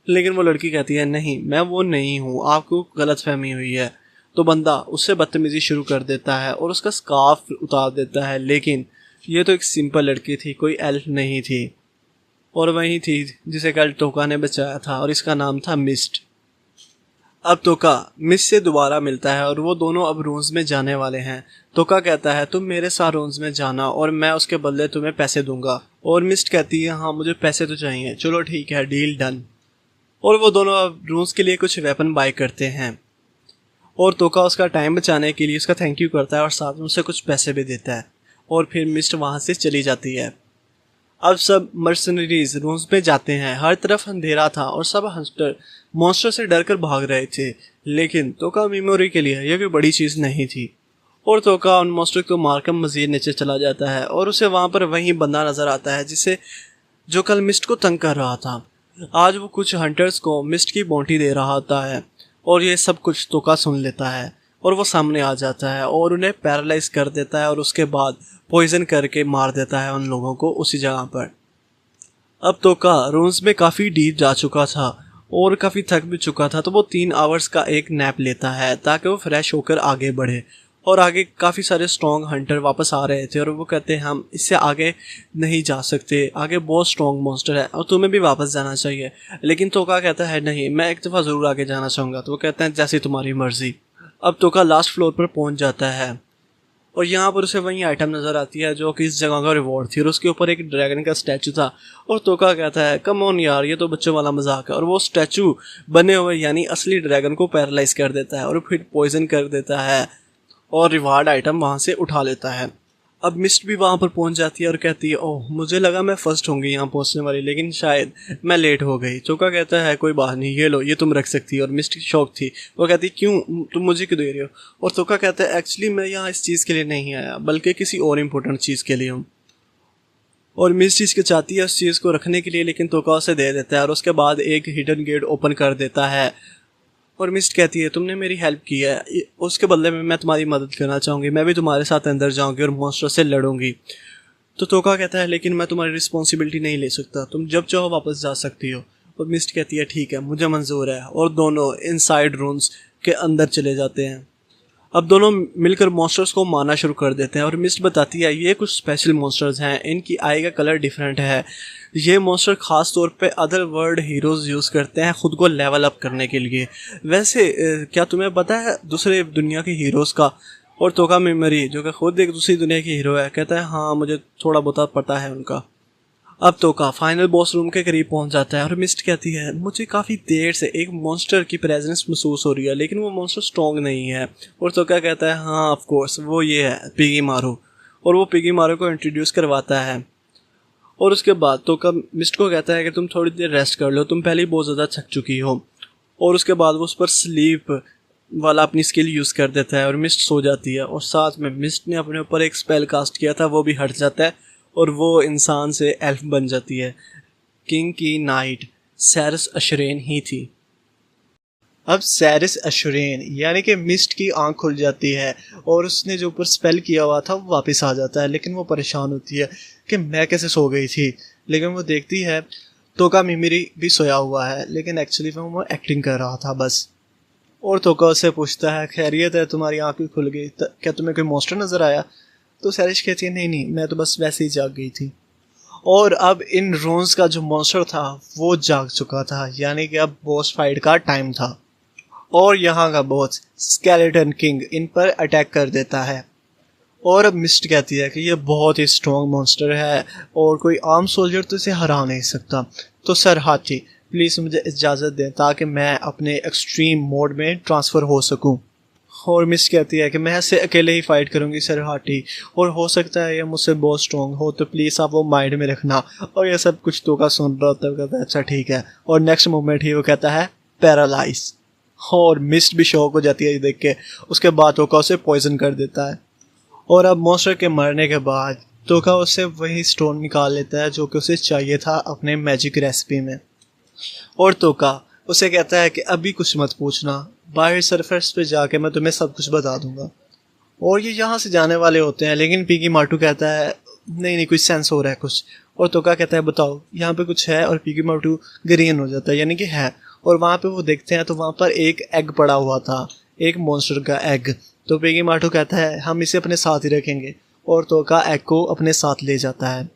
लेकिन वो लड़की कहती है नहीं मैं वो नहीं हूँ, आपको गलतफहमी हुई है। तो बंदा उससे बदतमीजी शुरू कर देता है और उसका स्कार्फ उतार देता है, लेकिन ये तो एक सिंपल लड़की थी, कोई एल्फ नहीं थी और वही थी जिसे कल तोका ने बचाया था और इसका नाम था मिस्ट। अब तोका मिस्ट से दोबारा मिलता है और वो दोनों अब रूम्स में जाने वाले हैं। तोका कहता है तुम मेरे साथ रूम्स में जाना और मैं उसके बदले तुम्हें पैसे दूंगा। और मिस्ट कहती है हाँ मुझे पैसे तो चाहिए, चलो ठीक है डील डन। और वो दोनों अब रूम्स के लिए कुछ वेपन बाय करते हैं और तोका उसका टाइम बचाने के लिए उसका थैंक यू करता है और साथ में उसे कुछ पैसे भी देता है और फिर मिस्ट वहाँ से चली जाती है। अब सब मर्सनरीज रूम्स में जाते हैं, हर तरफ अंधेरा था और सब हंटर मॉन्स्टर से डर कर भाग रहे थे, लेकिन तोका मेमोरी के लिए यह कोई बड़ी चीज़ नहीं थी। और तोका उन मॉन्स्टर को मारकर मज़ीद नीचे चला जाता है और उसे वहाँ पर वही बंदा नज़र आता है जिसे जो कल मिस्ट को तंग कर रहा था। आज वो कुछ हंटर्स को मिस्ट की बोंटी दे रहा होता है और ये सब कुछ तोका सुन लेता है और वो सामने आ जाता है और उन्हें पैरालाइज कर देता है और उसके बाद पॉइजन करके मार देता है उन लोगों को उसी जगह पर। अब तोका रूम्स में काफ़ी डीप जा चुका था और काफ़ी थक भी चुका था, तो वो 3 आवर्स का एक नैप लेता है ताकि वो फ्रेश होकर आगे बढ़े। और आगे काफ़ी सारे स्ट्रॉन्ग हंटर वापस आ रहे थे और वो कहते हैं हम इससे आगे नहीं जा सकते, आगे बहुत स्ट्रॉन्ग मॉन्स्टर है और तुम्हें भी वापस जाना चाहिए। लेकिन तोका कहता है नहीं मैं एक दफ़ा ज़रूर आगे जाना चाहूँगा। तो वो कहते हैं जैसी तुम्हारी मर्ज़ी। अब तोका लास्ट फ्लोर पर पहुँच जाता है और यहाँ पर उसे वही आइटम नज़र आती है जो कि इस जगह का रिवॉर्ड थी और उसके ऊपर एक ड्रैगन का स्टैचू था। और तोका कहता है कम ऑन यार ये तो बच्चों वाला मजाक है, और वो स्टैचू बने हुए यानी असली ड्रैगन को पैरालाइज कर देता है और फिर पॉइजन कर देता है और रिवार्ड आइटम वहाँ से उठा लेता है। अब मिस्ट भी वहाँ पर पहुँच जाती है और कहती है ओह मुझे लगा मैं फर्स्ट होंगी यहाँ पहुँचने वाली, लेकिन शायद मैं लेट हो गई। तोका कहता है कोई बात नहीं, ये लो ये तुम रख सकती है। और मिस्ट की शौक थी, वो कहती क्यों तुम मुझे क्यों दे रही हो? और तोका कहता है एक्चुअली मैं यहाँ इस चीज़ के लिए नहीं आया बल्कि किसी और इम्पोर्टेंट चीज़ के लिए हूँ। और मिस्ट चीज़ के चाहती है उस चीज़ को रखने के लिए, लेकिन तोका उसे दे देता है और उसके बाद एक हिडन गेट ओपन कर देता है। और मिस्ट कहती है तुमने मेरी हेल्प की है, उसके बदले में मैं तुम्हारी मदद करना चाहूँगी, मैं भी तुम्हारे साथ अंदर जाऊँगी और मॉन्स्टर से लड़ूंगी। तो तोका कहता है लेकिन मैं तुम्हारी रिस्पॉन्सिबिलिटी नहीं ले सकता, तुम जब चाहो वापस जा सकती हो। और मिस्ट कहती है ठीक है, मुझे मंजूर है। और दोनों इनसाइड रूम्स के अंदर चले जाते हैं। अब दोनों मिलकर मॉन्स्टर्स को मारना शुरू कर देते हैं। और मिस्ट बताती है ये कुछ स्पेशल मॉन्स्टर्स हैं, इनकी आई का कलर डिफरेंट है। ये मॉन्स्टर खास तौर पे अदर वर्ल्ड हीरोज़ यूज़ करते हैं खुद को लेवल अप करने के लिए। वैसे क्या तुम्हें पता है दूसरे दुनिया के हीरोज़ का? और तोका मेमोरी जो कि खुद एक दूसरी दुनिया की हीरो है कहता है हाँ मुझे थोड़ा बहुत पता है उनका। अब तोका फाइनल बॉस रूम के करीब पहुंच जाता है और मिस्ट कहती है मुझे काफ़ी देर से एक मॉन्स्टर की प्रेजेंस महसूस हो रही है, लेकिन वो मॉन्स्टर स्ट्रॉन्ग नहीं है। और तोका कहता है हाँ ऑफ कोर्स वो ये है पिगी मारू। और वो पिगी मारू को इंट्रोड्यूस करवाता है। और उसके बाद तोका मिस्ट को कहता है कि तुम थोड़ी देर रेस्ट कर लो, तुम पहले ही बहुत ज़्यादा थक चुकी हो। और उसके बाद वो उस पर स्लीप वाला अपनी स्किल यूज़ कर देता है और मिस्ट सो जाती है। और साथ में मिस्ट ने अपने ऊपर एक स्पेल कास्ट किया था वो भी हट जाता है और वो इंसान से एल्फ बन जाती है। किंग की नाइट सैरस अशरेन ही थी। अब सैरस अशरेन यानी कि मिस्ट की आंख खुल जाती है और उसने जो ऊपर स्पेल किया हुआ था वो वापस आ जाता है। लेकिन वो परेशान होती है कि मैं कैसे सो गई थी। लेकिन वो देखती है तोका मिमिरी भी सोया हुआ है, लेकिन एक्चुअली वो एक्टिंग कर रहा था बस। और तोका उससे पूछता है खैरियत है, तुम्हारी आँख भी खुल गई, क्या तुम्हें कोई मॉन्स्टर नज़र आया? तो सैरिश कहती है नहीं मैं तो बस वैसे ही जाग गई थी। और अब इन रोन्स का जो मॉन्स्टर था वो जाग चुका था, यानी कि अब बॉस फाइट का टाइम था। और यहाँ का बॉस स्केलेटन किंग इन पर अटैक कर देता है। और अब मिस्ट कहती है कि ये बहुत ही स्ट्रॉन्ग मॉन्स्टर है और कोई आर्म सोल्जर तो इसे हरा नहीं सकता। तो सर हाथी प्लीज़ मुझे इजाज़त दें ताकि मैं अपने एक्सट्रीम मोड में ट्रांसफ़र हो सकूं। और मिस कहती है कि मैं इससे अकेले ही फाइट करूंगी सर हाटी, और हो सकता है ये मुझसे बहुत स्ट्रॉन्ग हो, तो प्लीज़ आप वो माइंड में रखना। और ये सब कुछ तोका सुन रहा होता है, कहता है अच्छा ठीक है। और नेक्स्ट मोमेंट ही वो कहता है पैरालाइज। और मिस्ट भी शॉक हो जाती है ये देख के। उसके बाद तोका उसे पॉइजन कर देता है। और अब मॉन्स्टर के मरने के बाद तोका उससे वही स्टोन निकाल लेता है जो कि उसे चाहिए था अपने मैजिक रेसिपी में। और तोका उसे कहता है कि अभी कुछ मत पूछना, बाहर सरफेस पे जाके मैं तुम्हें सब कुछ बता दूंगा। और ये यहाँ से जाने वाले होते हैं, लेकिन पीकी मार्टू कहता है नहीं कुछ सेंस हो रहा है कुछ। और तोका कहता है बताओ यहाँ पे कुछ है, और पीकी मार्टू ग्रीन हो जाता है यानी कि है। और वहाँ पे वो देखते हैं तो वहाँ पर एक एग पड़ा हुआ था, एक मॉन्स्टर का एग। तो पीकी मार्टू कहता है हम इसे अपने साथ ही रखेंगे, और तोका एग को अपने साथ ले जाता है।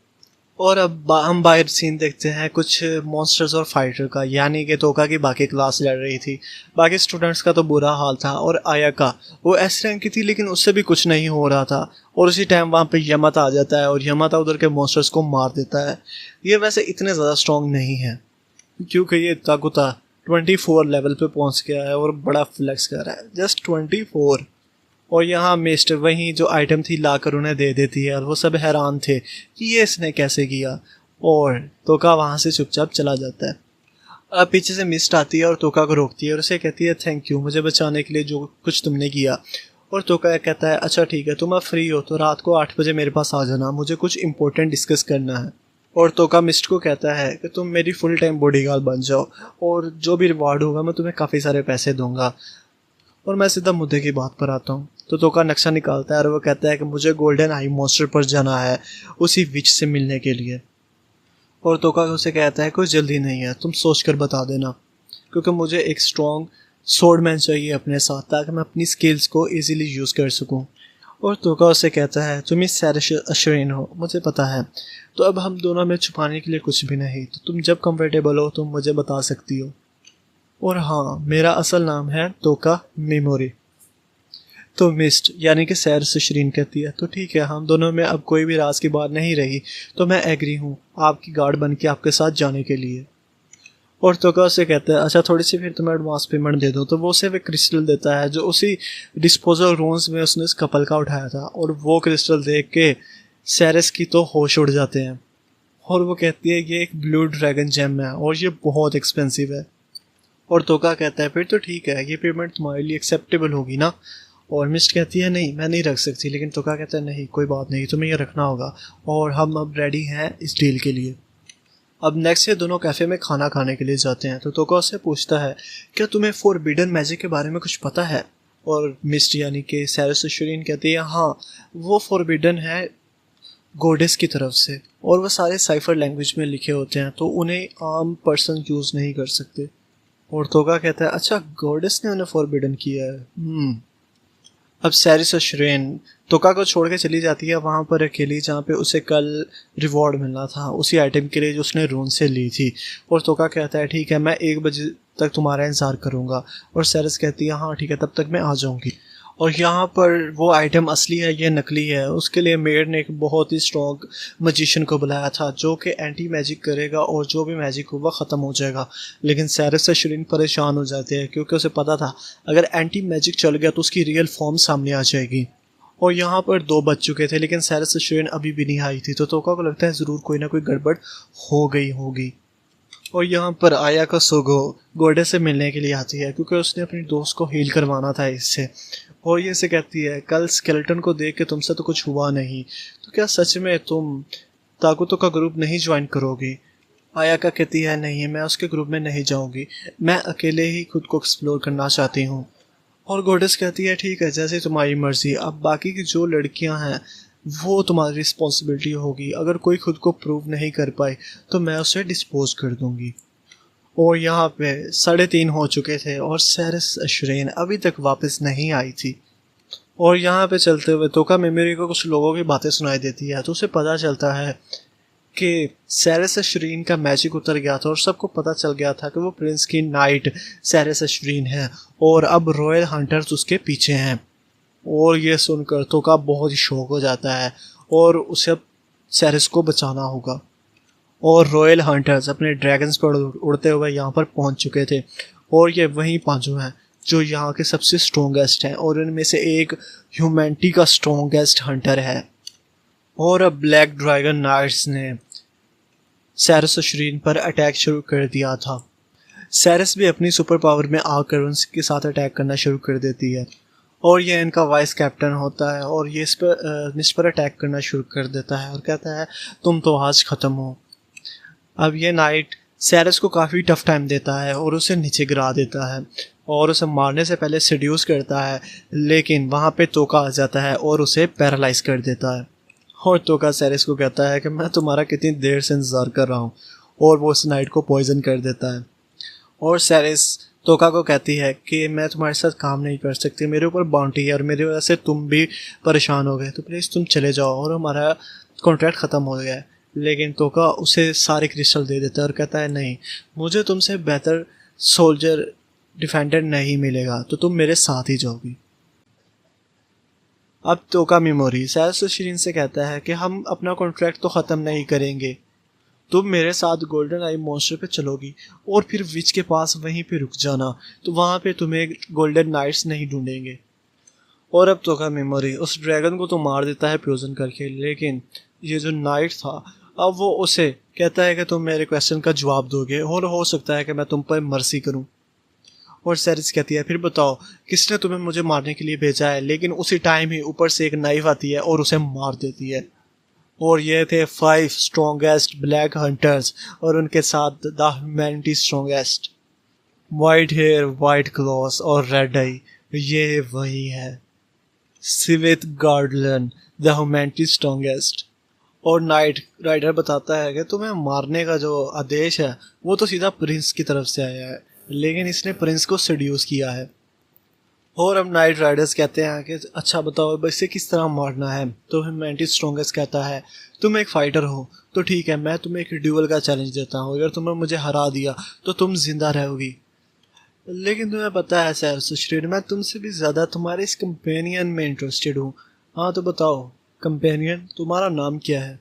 और अब हम बाहर सीन देखते हैं कुछ मॉन्स्टर्स और फाइटर का, यानी कि तोका की बाकी क्लास लड़ रही थी। बाकी स्टूडेंट्स का तो बुरा हाल था, और आया का वो एस रैंक की थी लेकिन उससे भी कुछ नहीं हो रहा था। और उसी टाइम वहाँ पे यमाता आ जाता है और यमाता उधर के मॉन्स्टर्स को मार देता है। ये वैसे इतने ज़्यादा स्ट्रॉन्ग नहीं है क्योंकि ये ताकुता 24 लेवल पे पहुँच गया है और बड़ा फ्लेक्स कर रहा है, जस्ट 24। और यहाँ मिस्ट वहीं जो आइटम थी लाकर उन्हें दे देती है और वो सब हैरान थे कि ये इसने कैसे किया। और तोका वहाँ से चुपचाप चला जाता है। अब पीछे से मिस्ट आती है और तोका को रोकती है और उसे कहती है थैंक यू मुझे बचाने के लिए जो कुछ तुमने किया। और तोका कहता है अच्छा ठीक है, तुम अब फ्री हो तो रात को 8 बजे मेरे पास आ जाना, मुझे कुछ इंपॉर्टेंट डिस्कस करना है। और तोका मिस्ट को कहता है कि तुम मेरी फुल टाइम बॉडीगार्ड बन जाओ और जो भी रिवार्ड होगा मैं तुम्हें काफ़ी सारे पैसे दूंगा। और मैं सीधा मुद्दे की बात पर आता हूँ। तो तोका नक्शा निकालता है और वो कहता है कि मुझे गोल्डन आई मॉन्स्टर पर जाना है उसी विच से मिलने के लिए। और तोका उसे कहता है कोई जल्दी नहीं है, तुम सोच कर बता देना, क्योंकि मुझे एक स्ट्रॉन्ग स्वॉर्डमैन चाहिए अपने साथ ताकि मैं अपनी स्किल्स को इजीली यूज़ कर सकूं। और तोका उसे कहता है तुम इस सैरस अशरीन हो, मुझे पता है, तो अब हम दोनों में छुपाने के लिए कुछ भी नहीं, तो तुम जब कंफर्टेबल हो तुम मुझे बता सकती हो। और हाँ मेरा असल नाम है तोका मेमोरी। तो मिस्ट यानी कि सैरस अशरीन कहती है तो ठीक है, हम दोनों में अब कोई भी राज की बात नहीं रही, तो मैं एग्री हूँ आपकी गार्ड बन के आपके साथ जाने के लिए। और तोका उसे कहता है अच्छा थोड़ी सी फिर तुम्हें एडवांस पेमेंट दे दो। तो वो उसे वे क्रिस्टल देता है जो उसी डिस्पोजल रूम्स में उसने उस कपल का उठाया था। और वो क्रिस्टल देख के सैरस की तो होश उड़ जाते हैं। और वो कहती है ये एक ब्लू ड्रैगन जेम है और ये बहुत एक्सपेंसिव है। और तोका कहता है फिर तो ठीक है, ये पेमेंट तुम्हारे लिए एक्सेप्टेबल होगी ना। और मिस्ट कहती है नहीं मैं नहीं रख सकती, लेकिन तोका कहता है नहीं कोई बात नहीं, तुम्हें ये रखना होगा और हम अब रेडी हैं इस डील के लिए। अब नेक्स्ट ये दोनों कैफ़े में खाना खाने के लिए जाते हैं, तो तोका उससे पूछता है क्या तुम्हें फॉरबिडन मैजिक के बारे में कुछ पता है? और मिस्ट यानी कि सैरस शरीन कहती है हाँ वो फॉरबिडन है गॉडेस की तरफ से, और वो सारे साइफर लैंग्वेज में लिखे होते हैं तो उन्हें आम पर्सन यूज़ नहीं कर सकते। और तोका कहता है अच्छा गॉडेस ने उन्हें फॉरबिडन किया है। अब सैरिस और श्रेन तोका को छोड़ के चली जाती है वहाँ पर अकेली, जहाँ पे उसे कल रिवॉर्ड मिलना था उसी आइटम के लिए जो उसने रून से ली थी। और तोका कहता है ठीक है मैं 1 बजे तक तुम्हारा इंतज़ार करूँगा, और सैरिस कहती है हाँ ठीक है तब तक मैं आ जाऊँगी। और यहाँ पर वो आइटम असली है ये नकली है, उसके लिए मेड ने एक बहुत ही स्ट्रॉन्ग मजिशियन को बुलाया था जो कि एंटी मैजिक करेगा और जो भी मैजिक होगा ख़त्म हो जाएगा। लेकिन सैरिस से शरीन परेशान हो जाते हैं क्योंकि उसे पता था अगर एंटी मैजिक चल गया तो उसकी रियल फॉर्म सामने आ जाएगी। और यहाँ पर 2 बज चुके थे लेकिन सैरिस से शरीन अभी भी नहीं आई थी, तो तोका को लगता है ज़रूर कोई ना कोई गड़बड़ हो गई होगी। और यहाँ पर आया का सोगो गोडे से मिलने के लिए आती है क्योंकि उसने अपनी दोस्त को हील करवाना था इससे। और ये से कहती है कल स्केलेटन को देख के तुमसे तो कुछ हुआ नहीं, तो क्या सच में तुम ताकुतो का ग्रुप नहीं ज्वाइन करोगी? आयाका कहती है नहीं मैं उसके ग्रुप में नहीं जाऊंगी, मैं अकेले ही खुद को एक्सप्लोर करना चाहती हूँ। और गोडेस कहती है ठीक है जैसे तुम्हारी मर्जी, अब बाकी की जो लड़कियाँ हैं वो तुम्हारी रिस्पॉन्सिबिलिटी होगी, अगर कोई खुद को प्रूव नहीं कर पाए तो मैं उसे डिस्पोज कर दूंगी। और यहाँ पे 3:30 हो चुके थे और सैरिस अशरेन अभी तक वापस नहीं आई थी। और यहाँ पे चलते हुए तोका मेमोरी को कुछ लोगों की बातें सुनाई देती है, तो उसे पता चलता है कि सैरिस अशरीन का मैजिक उतर गया था और सबको पता चल गया था कि वो प्रिंस की नाइट सैरिस अशरीन है और अब रॉयल हंटर्स उसके पीछे हैं। और ये सुनकर तोका बहुत ही शौक हो जाता है और उसे अब सैरिस को बचाना होगा। और रॉयल हंटर्स अपने ड्रैगन्स पर उड़ते हुए यहाँ पर पहुँच चुके थे, और ये वही पांचों हैं जो यहाँ के सबसे स्ट्रॉन्गेस्ट हैं और इनमें से एक ह्यूमैनिटी का स्ट्रॉन्गेस्ट हंटर है। और अब ब्लैक ड्रैगन नाइट्स ने सैरिस अशरीन पर अटैक शुरू कर दिया था। सैरिस भी अपनी सुपर पावर में आकर उनके साथ अटैक करना शुरू कर देती है और ये इनका वाइस कैप्टन होता है और ये इस पर अटैक करना शुरू कर देता है और कहता है तुम तो आज ख़त्म हो। अब ये नाइट सैरिस को काफ़ी टफ टाइम देता है और उसे नीचे गिरा देता है और उसे मारने से पहले सेड्यूस करता है, लेकिन वहाँ पे तोका आ जाता है और उसे पैरालाइज कर देता है। और तोका सैरिस को कहता है कि मैं तुम्हारा कितनी देर से इंतज़ार कर रहा हूँ, और वो उस नाइट को पॉइजन कर देता है। और सैरिस तोका को कहती है कि मैं तुम्हारे साथ काम नहीं कर सकती, मेरे ऊपर बाउंटी है और मेरी वजह से तुम भी परेशान हो गए, तो प्लीज़ तुम चले जाओ और हमारा कॉन्ट्रैक्ट ख़त्म हो गया है। लेकिन तोका उसे सारे क्रिस्टल दे देता है और कहता है नहीं, मुझे तुमसे बेहतर सोल्जर डिफेंडर नहीं मिलेगा, तो तुम मेरे साथ ही जाओगी। अब तोका मेमोरी सैरिस शरीन से कहता है कि हम अपना कॉन्ट्रैक्ट तो ख़त्म नहीं करेंगे, तुम मेरे साथ गोल्डन आई मॉन्स्टर पे चलोगी और फिर विच के पास वहीं पे रुक जाना, तो वहाँ पे तुम्हें गोल्डन नाइट्स नहीं ढूंढेंगे। और अब तोका मेमोरी उस ड्रैगन को तो मार देता है फ्यूजन करके, लेकिन ये जो नाइट था अब वो उसे कहता है कि तुम मेरे क्वेश्चन का जवाब दोगे और हो सकता है कि मैं तुम पर मर्सी करूं। और सैरिस कहती है फिर बताओ किसने तुम्हें मुझे मारने के लिए भेजा है, लेकिन उसी टाइम ही ऊपर से एक नाइफ आती है और उसे मार देती है। और ये थे 5 स्ट्रॉन्गेस्ट ब्लैक हंटर्स और उनके साथ the humanity strongest. White hair, white claws और रेड आई, ये वही है सिविथ गार्डलन द ह्यूमैनिटी स्ट्रॉन्गेस्ट। और नाइट राइडर बताता है कि तुम्हें मारने का जो आदेश है वो तो सीधा प्रिंस की तरफ से आया है, लेकिन इसने प्रिंस को सेड्यूस किया है। और अब नाइट राइडर्स कहते हैं कि अच्छा बताओ अब इसे किस तरह मारना है, तो ह्यूमैनिटी स्ट्रॉन्गेस्ट कहता है तुम एक फाइटर हो तो ठीक है, मैं तुम्हें एक ड्यूअल का चैलेंज देता हूँ, अगर तुमने मुझे हरा दिया तो तुम जिंदा रहोगी। लेकिन तुम्हें पता है सैरिस अशरीन, मैं तुमसे भी ज़्यादा तुम्हारे इस कंपेनियन में इंटरेस्टेड हूँ। हाँ तो बताओ कंपेनियन तुम्हारा नाम क्या है?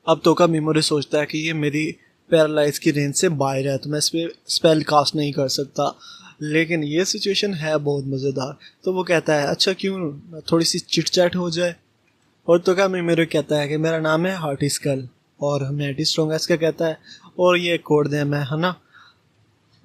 अब तोका मेमोरी सोचता है कि ये मेरी पैरालाइज की रेंज से बाहर है तो मैं इस पर स्पेल कास्ट नहीं कर सकता, लेकिन ये सिचुएशन है बहुत मज़ेदार। तो वो कहता है अच्छा क्यों थोड़ी सी चिट चैट हो जाए। और तोका मेमोरी कहता है कि मेरा नाम है हार्टी स्कल, और ह्यूमैनिटी स्ट्रॉन्गेस्ट का कहता है और ये कोड नेम है ना,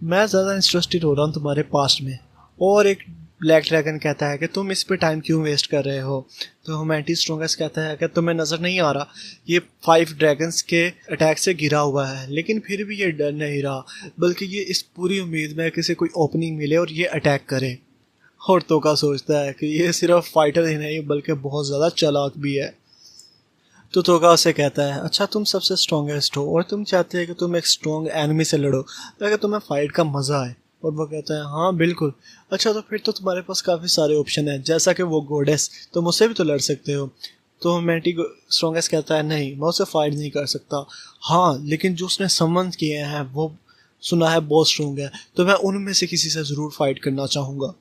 मैं ज़्यादा इंटरेस्टेड हो रहा हूँ तुम्हारे पास्ट में और एक ब्लैक ड्रैगन कहता है कि तुम इस पे टाइम क्यों वेस्ट कर रहे हो। तो ह्यूमैनिटी स्ट्रॉन्गेस्ट कहता है कि तुम्हें नज़र नहीं आ रहा ये 5 ड्रैगन्स के अटैक से घिरा हुआ है, लेकिन फिर भी ये डर नहीं रहा, बल्कि ये इस पूरी उम्मीद में किसी कोई ओपनिंग मिले और ये अटैक करे। और तोका सोचता है कि ये सिर्फ फाइटर ही नहीं बल्कि बहुत ज़्यादा चालाक भी है। तो तोका उसे कहता है अच्छा तुम सबसे स्ट्रॉन्गेस्ट हो और तुम चाहते हो कि तुम एक स्ट्रॉन्ग एनिमी से लड़ो ताकि तुम्हें फाइट का मज़ा आए। और वो कहता है हाँ बिल्कुल। अच्छा तो फिर तो तुम्हारे पास काफ़ी सारे ऑप्शन हैं, जैसा कि वो गोडेस, तुम उससे भी तो लड़ सकते हो। तो ह्यूमैनिटी स्ट्रॉन्गेस्ट कहता है नहीं, मैं उससे फाइट नहीं कर सकता। हाँ लेकिन जो उसने समन किए हैं वो सुना है बहुत स्ट्रॉन्ग है, तो मैं उनमें से किसी से ज़रूर फाइट करना चाहूँगा।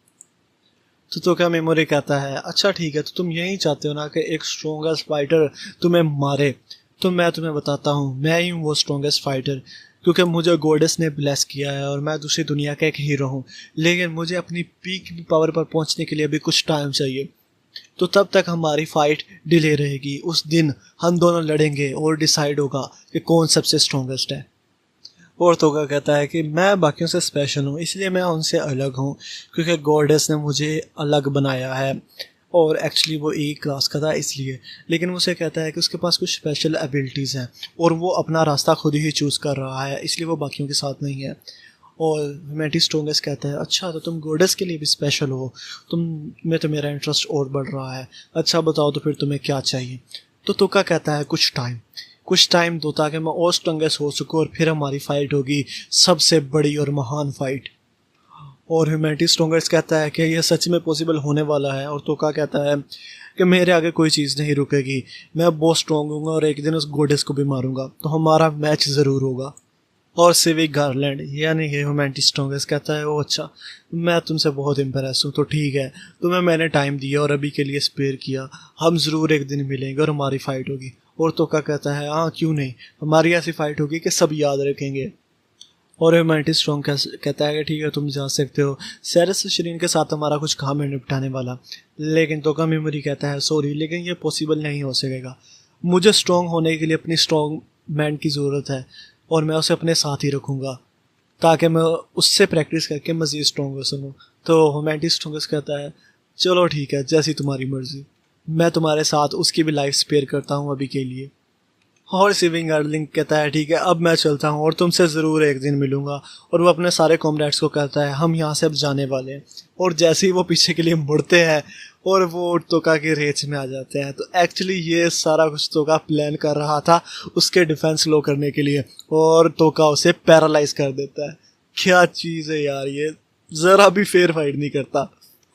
तो क्या मेमोरी कहता है अच्छा ठीक है, तो तुम यही चाहते हो ना कि एक स्ट्रॉन्गेस्ट फाइटर तुम्हें मारे। तो मैं तुम्हें बताता हूँ, मैं ही हूँ वो स्ट्रॉन्गेस्ट फाइटर, क्योंकि मुझे गॉडेस ने ब्लेस किया है और मैं दूसरी दुनिया का एक हीरो हूँ। लेकिन मुझे अपनी पीक पावर पर पहुँचने के लिए भी कुछ टाइम चाहिए, तो तब तक हमारी फाइट डिले रहेगी। उस दिन हम दोनों लड़ेंगे और डिसाइड होगा कि कौन सबसे स्ट्रॉन्गेस्ट है। और तोका कहता है कि मैं बाकियों से स्पेशल हूँ, इसलिए मैं उनसे अलग हूँ, क्योंकि गॉडेस ने मुझे अलग बनाया है और एक्चुअली वो एक क्लास का था इसलिए। लेकिन उसे कहता है कि उसके पास कुछ स्पेशल एबिलिटीज़ हैं और वो अपना रास्ता खुद ही चूज़ कर रहा है, इसलिए वो बाकियों के साथ नहीं है। और ह्यूमैनिटी स्ट्रॉन्गेस्ट कहता है अच्छा तो तुम गॉडेस के लिए भी स्पेशल हो, तुम में तो मेरा इंटरेस्ट और बढ़ रहा है। अच्छा बताओ तो फिर तुम्हें क्या चाहिए। तो तोका कहता है कुछ टाइम दो ताकि मैं और स्ट्रॉन्गेस्ट हो सकूँ और फिर हमारी फाइट होगी सबसे बड़ी और महान फाइट। और ह्यूमैनिटी स्ट्रॉन्गेस्ट कहता है कि यह सच में पॉसिबल होने वाला है। और तोका कहता है कि मेरे आगे कोई चीज़ नहीं रुकेगी, मैं बहुत स्ट्रॉन्ग हूँ और एक दिन उस गॉडेस को भी मारूंगा, तो हमारा मैच ज़रूर होगा। और सिविक गार्लैंड यानी कि ह्यूमैनिटी स्ट्रॉन्गेस्ट कहता है ओ अच्छा मैं तुमसे बहुत इम्प्रेस हूँ, तो ठीक है तुम्हें मैंने टाइम दिया और अभी के लिए स्पेयर किया, हम ज़रूर एक दिन मिलेंगे और हमारी फ़ाइट होगी। और तोका कहता है हाँ क्यों नहीं, हमारी ऐसी फ़ाइट होगी कि सब याद रखेंगे। और ह्यूमैनिटी स्ट्रॉन्ग कहता है कि ठीक है तुम जा सकते हो, सैरस शरीन के साथ हमारा कुछ काम है निपटाने वाला। लेकिन तोका मेमोरी कहता है सॉरी लेकिन ये पॉसिबल नहीं हो सकेगा, मुझे स्ट्रॉन्ग होने के लिए अपनी स्ट्रॉन्ग मैन की ज़रूरत है और मैं उसे अपने साथ ही रखूँगा ताकि मैं उससे प्रैक्टिस करके मज़ीद स्ट्रॉन्ग हो सकूँ। तो ह्यूमैनिटी स्ट्रॉन्गेस्ट कहता है चलो ठीक है जैसी तुम्हारी मर्ज़ी, मैं तुम्हारे साथ उसकी भी लाइफ स्पेयर करता हूँ अभी के लिए। और सिविंग गार्लिंग कहता है ठीक है अब मैं चलता हूँ और तुमसे ज़रूर एक दिन मिलूंगा। और वो अपने सारे कॉमरेड्स को कहता है हम यहाँ से अब जाने वाले हैं। और जैसे ही वो पीछे के लिए मुड़ते हैं और वो तोका की रेंज में आ जाते हैं, तो एक्चुअली ये सारा कुछ तोका प्लान कर रहा था उसके डिफेंस लो करने के लिए, और तोका उसे पैरालाइज कर देता है। क्या चीज़ है यार, ये ज़रा भी फेयर फाइट नहीं करता।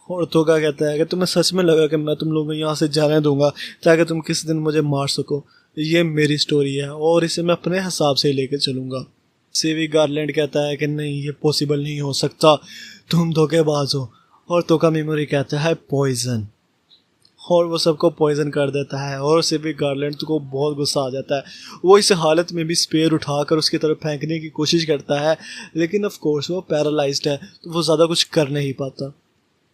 और तोका कहता है कि तुम्हें सच में लगा कि मैं तुम लोगों को यहाँ से जाने दूंगा ताकि तुम किसी दिन मुझे मार सको, ये मेरी स्टोरी है और इसे मैं अपने हिसाब से लेकर चलूँगा। सिविक गार्लैंड कहता है कि नहीं ये पॉसिबल नहीं हो सकता, तुम धोखेबाज हो। और तोका मेमोरी कहता है पॉइजन, और वो सबको पॉइजन कर देता है। और सिविक गार्लैंड को बहुत गुस्सा आ जाता है, वो इस हालत में भी स्पेयर उठाकर उसकी तरफ फेंकने की कोशिश करता है, लेकिन ऑफ कोर्स वो पैरालाइज्ड है तो वो ज़्यादा कुछ कर नहीं पाता।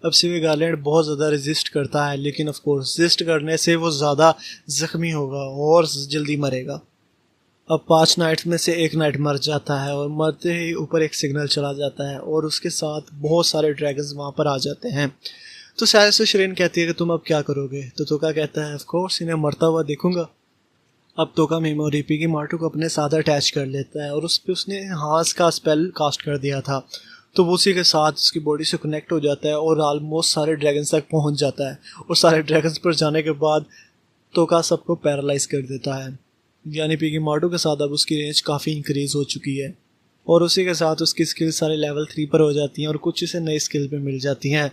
अब सिविक गार्लैंड बहुत ज़्यादा रेजिस्ट करता है, लेकिन ऑफ कोर्स रेजिस्ट करने से वो ज़्यादा ज़ख्मी होगा और जल्दी मरेगा। अब 5 नाइट्स में से एक नाइट मर जाता है और मरते ही ऊपर एक सिग्नल चला जाता है और उसके साथ बहुत सारे ड्रैगन्स वहाँ पर आ जाते हैं। तो शायद से शरीन कहती है कि तुम अब क्या करोगे। तो तोका कहता है ऑफ कोर्स इन्हें मरता हुआ देखूंगा। अब तोका मेमोरी पी की मार्टू को अपने साथ अटैच कर लेता है और उस पर उसने हाथ का स्पेल कास्ट कर दिया था, तो वो उसी के साथ उसकी बॉडी से कनेक्ट हो जाता है और ऑलमोस्ट सारे ड्रैगन्स तक पहुंच जाता है। और सारे ड्रैगन्स पर जाने के बाद तोका सबको पैरालाइज कर देता है, यानी पी की मार्टू के साथ अब उसकी रेंज काफ़ी इंक्रीज़ हो चुकी है। और उसी के साथ उसकी स्किल सारे लेवल 3 पर हो जाती हैं और कुछ इसे नई स्किल पे मिल जाती हैं,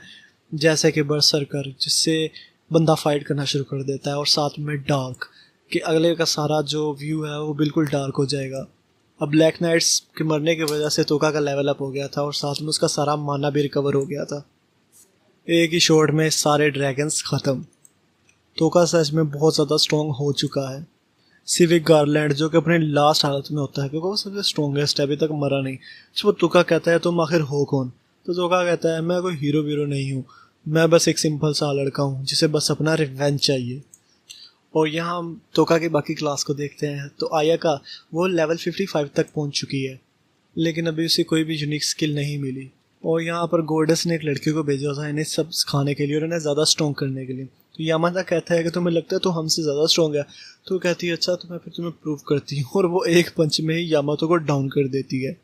जैसे कि बर्सर्कर जिससे बंदा फाइट करना शुरू कर देता है, और साथ में डार्क कि अगले का सारा जो व्यू है वो बिल्कुल डार्क हो जाएगा। अब ब्लैक नाइट्स के मरने की वजह से तोका का लेवल अप हो गया था और साथ में उसका सारा माना भी रिकवर हो गया था। एक ही शॉट में सारे ड्रैगन्स ख़त्म। तोका सच में बहुत ज़्यादा स्ट्रॉन्ग हो चुका है। सिविक गार्लैंड जो कि अपने लास्ट हालत में होता है क्योंकि वो सबसे स्ट्रॉन्गेस्ट है, अभी तक मरा नहीं। तो वो तोका कहता है तुम आखिर हो कौन। तो तोका कहता है मैं कोई हीरो वीरो नहीं हूँ, मैं बस एक सिंपल सा लड़का हूँ जिसे बस अपना रिवेंज चाहिए। और यहाँ हम तोका की बाकी क्लास को देखते हैं, तो आया का वो लेवल 55 तक पहुँच चुकी है, लेकिन अभी उसे कोई भी यूनिक स्किल नहीं मिली और यहाँ पर गोर्डस ने एक लड़के को भेजा था इन्हें सब सिखाने के लिए और इन्हें ज़्यादा स्ट्रॉन्ग करने के लिए। तो यामादा कहता है कि तुम्हें लगता है तो हमसे ज़्यादा स्ट्रॉन्ग है। तो कहती है अच्छा तो मैं फिर तुम्हें प्रूव करती हूँ, और वो एक पंच में ही यामातो को डाउन कर देती है।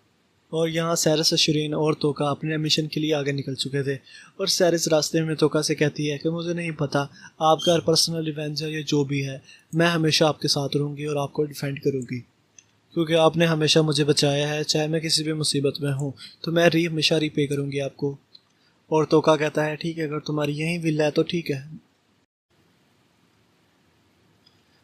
और यहाँ सैरस, शिरीन और तोका अपने मिशन के लिए आगे निकल चुके थे। और सैरस रास्ते में तोका से कहती है कि मुझे नहीं पता आपका पर्सनल रिवेंज है या जो भी है, मैं हमेशा आपके साथ रहूँगी और आपको डिफेंड करूँगी, क्योंकि आपने हमेशा मुझे बचाया है। चाहे मैं किसी भी मुसीबत में हूँ तो मैं हमेशा रीपे करूँगी आपको। और तोका कहता है ठीक है, अगर तुम्हारी यही विल है तो ठीक है।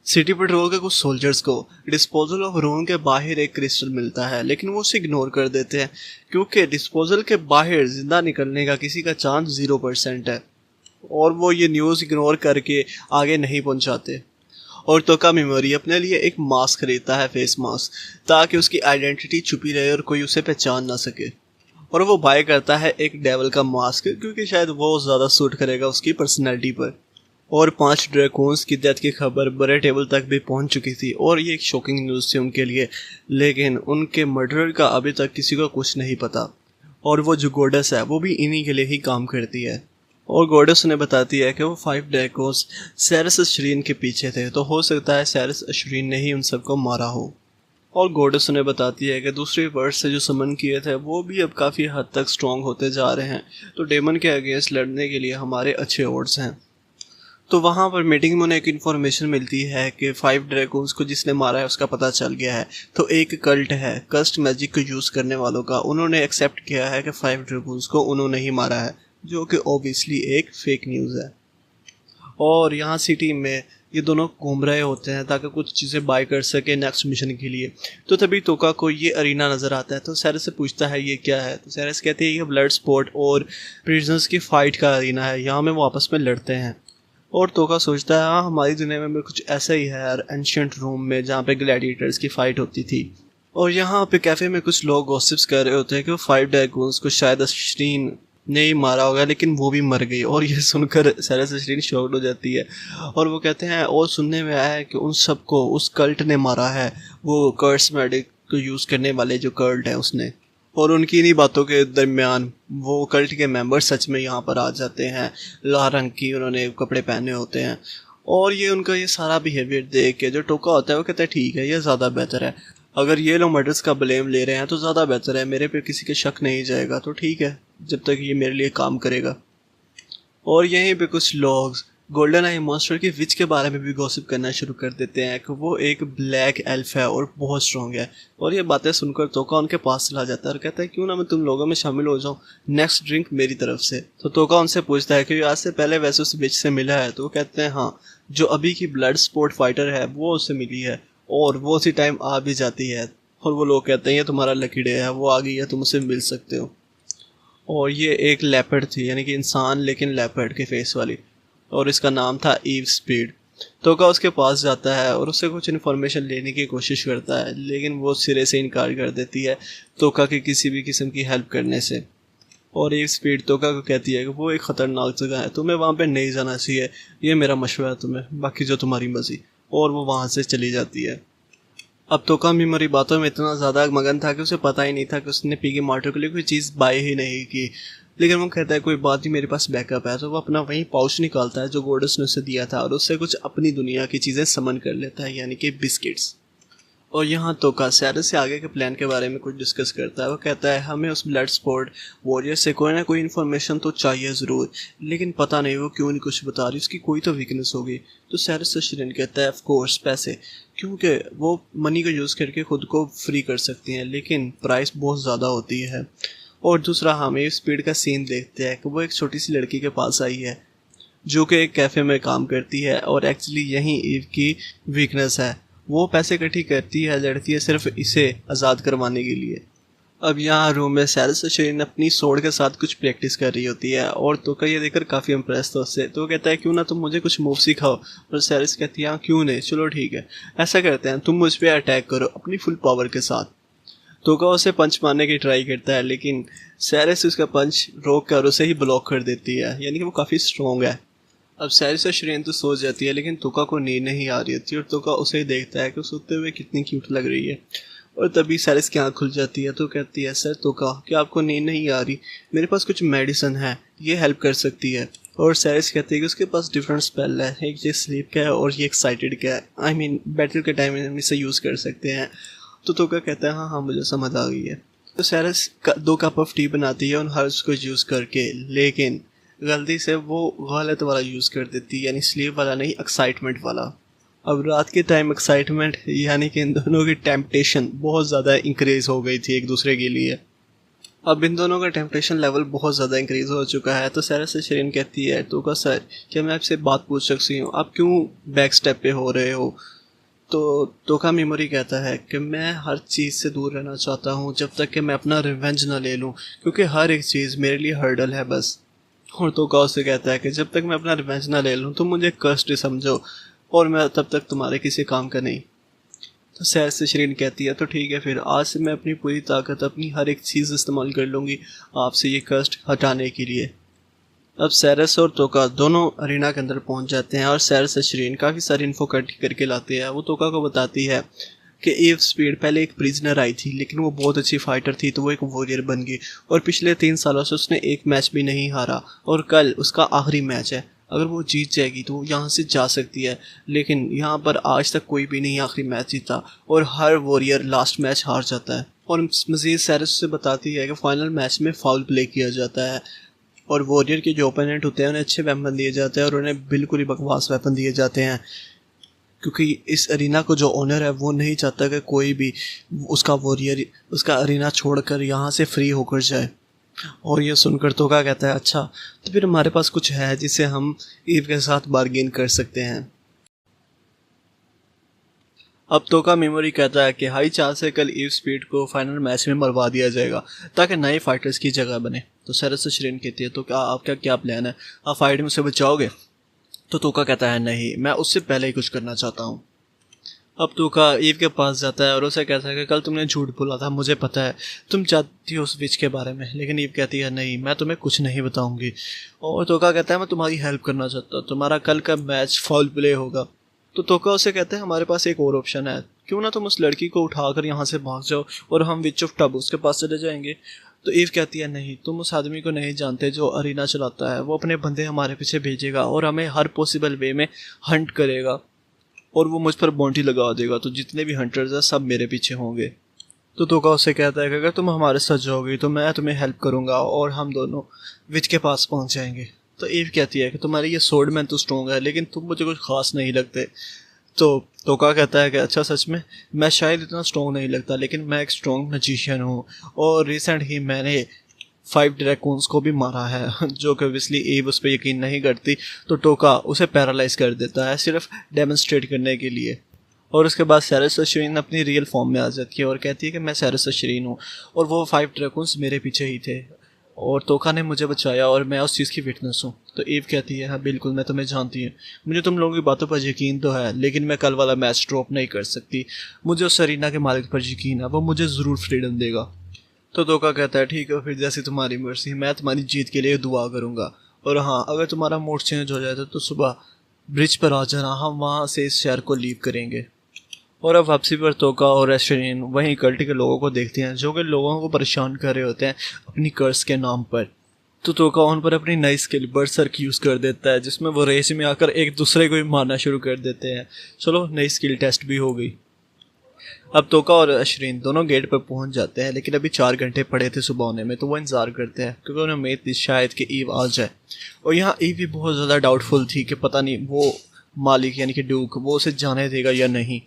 सिटी पेट्रोल के कुछ सोल्जर्स को डिस्पोजल ऑफ रूम के बाहर एक क्रिस्टल मिलता है, लेकिन वो उसे इग्नोर कर देते हैं क्योंकि डिस्पोजल के बाहर जिंदा निकलने का किसी का चांस 0% है, और वो ये न्यूज़ इग्नोर करके आगे नहीं पहुंचाते। और तोका मेमोरी अपने लिए एक मास्क खरीदता है, फेस मास्क, ताकि उसकी आइडेंटिटी छुपी रहे और कोई उसे पहचान ना सके। और वो बाय करता है एक डेवल का मास्क क्योंकि शायद वो ज़्यादा सूट करेगा उसकी पर्सनैलिटी पर। और 5 ड्रैगन्स की डेथ की खबर बड़े टेबल तक भी पहुंच चुकी थी और ये एक शॉकिंग न्यूज़ थी उनके लिए, लेकिन उनके मर्डर का अभी तक किसी को कुछ नहीं पता। और वो जो गोडेस है वो भी इन्हीं के लिए ही काम करती है। और गोडेस उन्हें बताती है कि वो 5 ड्रैगन्स सैरस अशरीन के पीछे थे, तो हो सकता है सैरस अशरीन ने ही उन सबको मारा हो। और गोडेस उन्हें बताती है कि दूसरे वर्ड से जो समन किए थे वो भी अब काफ़ी हद तक स्ट्रॉन्ग होते जा रहे हैं, तो डेमन के अगेंस्ट लड़ने के लिए हमारे अच्छे ओड्स हैं। तो वहाँ पर मीटिंग में उन्हें एक इन्फॉर्मेशन मिलती है कि 5 ड्रैगन्स को जिसने मारा है उसका पता चल गया है। तो एक कल्ट है कस्ट मैजिक को यूज़ करने वालों का, उन्होंने एक्सेप्ट किया है कि 5 ड्रैगन्स को उन्होंने ही मारा है, जो कि ऑब्वियसली एक फेक न्यूज़ है। और यहाँ सिटी में ये दोनों घूम रहे होते हैं ताकि कुछ चीज़ें बाय कर सके नेक्स्ट मिशन के लिए। तो तभी तोका को ये अरीना नज़र आता है, तो सैरस से पूछता है ये क्या है। तो सैरस कहते हैं ये ब्लड स्पोर्ट और प्रिजनर्स की फ़ाइट का अरीना है, यहाँ में वो आपस में लड़ते हैं। और तोका सोचता है हाँ हमारी दुनिया में भी कुछ ऐसा ही है यार, एंशिएंट रोम में जहाँ पे ग्लैडिएटर्स की फ़ाइट होती थी। और यहाँ पे कैफ़े में कुछ लोग गॉसिप्स कर रहे होते हैं कि वो 5 ड्रैगन्स को शायद अशरीन ने ही मारा होगा, लेकिन वो भी मर गई। और ये सुनकर सैरस अशरीन शॉक्ड हो जाती है और वो कहते हैं और सुनने में आया है कि उन सबको उस कल्ट ने मारा है, वो कर्स मेडिक को यूज़ करने वाले जो कल्ट है उसने। और उनकी इन्हीं बातों के दरमियान वो कल्ट के मेंबर सच में यहाँ पर आ जाते हैं, लाल रंग की उन्होंने कपड़े पहने होते हैं। और ये उनका ये सारा बिहेवियर देख के जो टोका होता है वो कहता है ठीक है ये ज़्यादा बेहतर है, अगर ये लोग मर्डर्स का ब्लेम ले रहे हैं तो ज़्यादा बेहतर है, मेरे पे किसी के शक नहीं जाएगा, तो ठीक है जब तक ये मेरे लिए काम करेगा। और यहीं पे कुछ लोग गोल्डन आई मॉन्स्टर की विच के बारे में भी गॉसिप करना शुरू कर देते हैं कि वो एक ब्लैक एल्फ है और बहुत स्ट्रॉन्ग है। और ये बातें सुनकर तोका उनके पास चला जाता है और कहता है क्यों ना मैं तुम लोगों में शामिल हो जाऊँ, नेक्स्ट ड्रिंक मेरी तरफ से। तो तोका उनसे पूछता है कि आज से पहले वैसे उस विच से मिला है। तो वो कहते हैं हाँ, जो अभी की ब्लड स्पोर्ट फाइटर है वो उससे मिली है और वो उसी टाइम आ भी जाती है। और वो लोग कहते हैं ये तुम्हारा लकी डे है, वो आ गई है, तुम उससे मिल सकते हो। और ये एक लेपर्ड थी, यानी कि इंसान लेकिन लेपर्ड के फेस वाली, और इसका नाम था ईव स्पीड। तोका उसके पास जाता है और उससे कुछ इन्फॉर्मेशन लेने की कोशिश करता है, लेकिन वो सिरे से इनकार कर देती है तोका की किसी भी किस्म की हेल्प करने से। और ईव स्पीड तोका को कहती है कि वो एक ख़तरनाक जगह है, तुम्हें वहाँ पे नहीं जाना चाहिए, ये मेरा मशवरा है तुम्हें, बाकी जो तुम्हारी मर्जी। और वो वहाँ से चली जाती है। अब तोका मेमोरी बातों में इतना ज़्यादा मगन था कि उसे पता ही नहीं था कि उसने पीगी मार्टर के लिए कोई चीज़ बाय ही नहीं की। लेकिन वो कहता है कोई बात नहीं, मेरे पास बैकअप है। तो वो अपना वही पाउच निकालता है जो गोडस ने उसे दिया था और उससे कुछ अपनी दुनिया की चीज़ें समन कर लेता है, यानी कि बिस्किट्स। और यहाँ तोका सैरस से आगे के प्लान के बारे में कुछ डिस्कस करता है। वो कहता है हमें उस ब्लड स्पोर्ट वॉरियर से कोई ना कोई इन्फॉर्मेशन तो चाहिए ज़रूर, लेकिन पता नहीं वो क्यों नहीं कुछ बता रही, उसकी कोई तो वीकनेस होगी। तो सैरस से शिरीन कहता है ऑफ कोर्स पैसे, क्योंकि वो मनी को यूज़ करके खुद को फ्री कर सकती हैं, लेकिन प्राइस बहुत ज़्यादा होती है। और दूसरा हमें स्पीड का सीन देखते हैं कि वो एक छोटी सी लड़की के पास आई है जो कि एक कैफ़े में काम करती है और एक्चुअली यही ईव की वीकनेस है। वो पैसे इकट्ठी करती है लड़ती है सिर्फ इसे आज़ाद करवाने के लिए। अब यहाँ रूम में सैरस शिरीन अपनी सोड के साथ कुछ प्रैक्टिस कर रही होती है और तोका ये देखकर काफ़ी इम्प्रेस था उससे। तो वो कहता है क्यों ना तुम मुझे कुछ मूव सिखाओ। और सैरस कहती है हाँ क्यों नहीं, चलो ठीक है ऐसा करते हैं, तुम मुझ पर अटैक करो अपनी फुल पावर के साथ। तोका उसे पंच मारने की ट्राई करता है, लेकिन सैरस उसका पंच रोक कर उसे ही ब्लॉक कर देती है, यानी कि वो काफ़ी स्ट्रॉन्ग है। अब सैरस और शिरीन तो सो जाती है, लेकिन तोका को नींद नहीं आ रही होती और तोका उसे ही देखता है कि सोते हुए कितनी क्यूट लग रही है। और तभी सैरिस की आँख खुल जाती है तो कहती है, सर तोका क्या आपको नींद नहीं आ रही? मेरे पास कुछ मेडिसिन है, ये हेल्प कर सकती है। और सैरिस कहती है कि उसके पास डिफरेंट स्पेल है, एक ये स्लीप का है और ये एक्साइटेड का है, आई मीन बैटल के टाइम में हम इसे यूज़ कर सकते हैं। तो तोका कहता है हाँ हाँ मुझे समझ आ गई है। तो सैरिस 2 कप ऑफ टी बनाती है उन हर्ब्स को यूज़ करके, लेकिन गलती से वो गलत वाला यूज़ कर देती है, यानी स्लीप वाला नहीं, एक्साइटमेंट वाला। अब रात के टाइम एक्साइटमेंट यानी कि इन दोनों की टेम्पटेशन बहुत ज़्यादा इंक्रीज हो गई थी एक दूसरे के लिए। अब इन दोनों का टेम्पटेशन लेवल बहुत ज़्यादा इंक्रीज हो चुका है। तो सैरा से शरीन कहती है, तो का सर क्या मैं आपसे बात पूछ सकती हूँ, आप क्यों बैक स्टेप पे हो रहे हो? तो तोका मेमोरी कहता है कि मैं हर चीज़ से दूर रहना चाहता हूँ जब तक कि मैं अपना रिवेंज ना ले लूँ, क्योंकि हर एक चीज़ मेरे लिए हर्डल है बस। और तोका उससे कहता है कि जब तक मैं अपना रिवेंज ना ले लूँ तुम मुझे कष्ट समझो और मैं तब तक तुम्हारे किसी काम का नहीं। तो सैर से शरीन कहती है, तो ठीक है फिर आज से मैं अपनी पूरी ताकत, अपनी हर एक चीज़ इस्तेमाल कर लूँगी आपसे ये कष्ट हटाने के लिए। अब सैरस और तोका दोनों अरीना के अंदर पहुंच जाते हैं और सैरस से शरीन काफ़ी सारी इन्फो इकट्ठी करके लाते हैं। वो तोका को बताती है कि ईव स्पीड पहले एक प्रिजनर आई थी, लेकिन वो बहुत अच्छी फाइटर थी तो वो एक वॉरियर बन गई और पिछले 3 सालों से उसने एक मैच भी नहीं हारा और कल उसका आखिरी मैच है। अगर वो जीत जाएगी तो वो यहाँ से जा सकती है, लेकिन यहाँ पर आज तक कोई भी नहीं आखिरी मैच जीता और हर वॉरियर लास्ट मैच हार जाता है। और मज़ीद सैरस से बताती है कि फाइनल मैच में फाउल प्ले किया जाता है और वॉरियर के जो ओपोनेंट होते हैं उन्हें अच्छे वेपन दिए जाते हैं और उन्हें बिल्कुल ही बकवास वेपन दिए जाते हैं, क्योंकि इस अरीना को जो ओनर है वो नहीं चाहता कि कोई भी उसका वॉरियर उसका अरीना छोड़कर यहाँ से फ्री होकर जाए। और ये सुनकर तोका कहता है, अच्छा तो फिर हमारे पास कुछ है जिसे हम ईव के साथ बार्गेन कर सकते हैं। अब तोका मेमोरी कहता है कि हाई चांस है कल ईव स्पीड को फाइनल मैच में मरवा दिया जाएगा ताकि नए फाइटर्स की जगह बने। तो सैरस से शरीन कहती है, तो क्या आपका क्या प्लान है, आप फाइट में उसे बचाओगे? तो तोका कहता है, नहीं मैं उससे पहले ही कुछ करना चाहता हूँ। अब तोका ईव के पास जाता है और उसे कहता है कि कल तुमने झूठ बोला था, मुझे पता है तुम चाहती हो उस विच के बारे में, लेकिन ईव कहती है नहीं मैं तुम्हें कुछ नहीं बताऊंगी। और तोका कहता है मैं तुम्हारी हेल्प करना चाहता हूँ, तुम्हारा कल का मैच फाउल प्ले होगा। तो तोका उसे कहता है हमारे पास एक और ऑप्शन है, क्यों ना तुम उस लड़की को उठाकर यहाँ से भाग जाओ और हम विच ऑफ टब उसके पास चले जाएंगे। तो ईव कहती है नहीं तुम उस आदमी को नहीं जानते जो अरीना चलाता है, वो अपने बंदे हमारे पीछे भेजेगा और हमें हर पॉसिबल वे में हंट करेगा और वो मुझ पर बाउंड्री लगा देगा, तो जितने भी हंटर्स हैं सब मेरे पीछे होंगे। तो तोका उससे कहता है कि अगर तुम हमारे साथ जाओगी तो मैं तुम्हें हेल्प करूँगा और हम दोनों विच के पास पहुँच जाएंगे। तो ईव कहती है कि तुम्हारी ये स्वॉर्ड मैन तो स्ट्रॉन्ग है लेकिन तुम मुझे कुछ खास नहीं लगते। तो तोका कहता है कि अच्छा सच में मैं शायद इतना स्ट्रॉन्ग नहीं लगता, लेकिन मैं एक स्ट्रॉन्ग मैजिशियन हूँ और रिसेंट ही मैंने 5 ड्रैगन्स को भी मारा है जो कि ऑब्वियसली ईव उस पर यकीन नहीं करती। तो टोका उसे पैरालाइज कर देता है सिर्फ डेमोन्स्ट्रेट करने के लिए। और उसके बाद सैरस शरीन अपनी रियल फॉर्म में आ जाती है और कहती है कि मैं सैरस शरीन हूँ और वो 5 ड्रैगन्स मेरे पीछे ही थे और तोका ने मुझे बचाया और मैं उस चीज़ की विटनेस हूँ। तो ईव कहती है हाँ बिल्कुल मैं तुम्हें जानती हूँ, मुझे तुम लोगों की बातों पर यकीन तो है, लेकिन मैं कल वाला मैच ड्रॉप नहीं कर सकती। मुझे उस अरीना के मालिक पर यकीन है, वो मुझे ज़रूर फ्रीडम देगा। तो तोका कहता है ठीक है फिर जैसी तुम्हारी मर्जी, मैं तुम्हारी जीत के लिए दुआ करूँगा और हाँ अगर तुम्हारा मूड चेंज हो जाए तो सुबह ब्रिज पर आ जाना, हम वहाँ से इस शहर को लीव करेंगे। और अब वापसी पर तोका और एशरीन वहीं कल्ट के लोगों को देखते हैं जो कि लोगों को परेशान कर रहे होते हैं अपनी कर्स के नाम पर। तो तोका उन पर अपनी नई स्किल बर्सर्क यूज़ कर देता है जिसमें वो रेस में आकर एक दूसरे को भी मारना शुरू कर देते हैं। चलो नई स्किल टेस्ट भी हो गई। अब तोका और अशरीन दोनों गेट पर पहुंच जाते हैं, लेकिन अभी 4 घंटे पड़े थे सुबह होने में, तो वो इंतज़ार करते हैं क्योंकि उन्हें उम्मीद थी शायद कि ईव आ जाए। और यहाँ ईव भी बहुत ज़्यादा डाउटफुल थी कि पता नहीं वो मालिक यानी कि ड्यूक वो उसे जाने देगा या नहीं।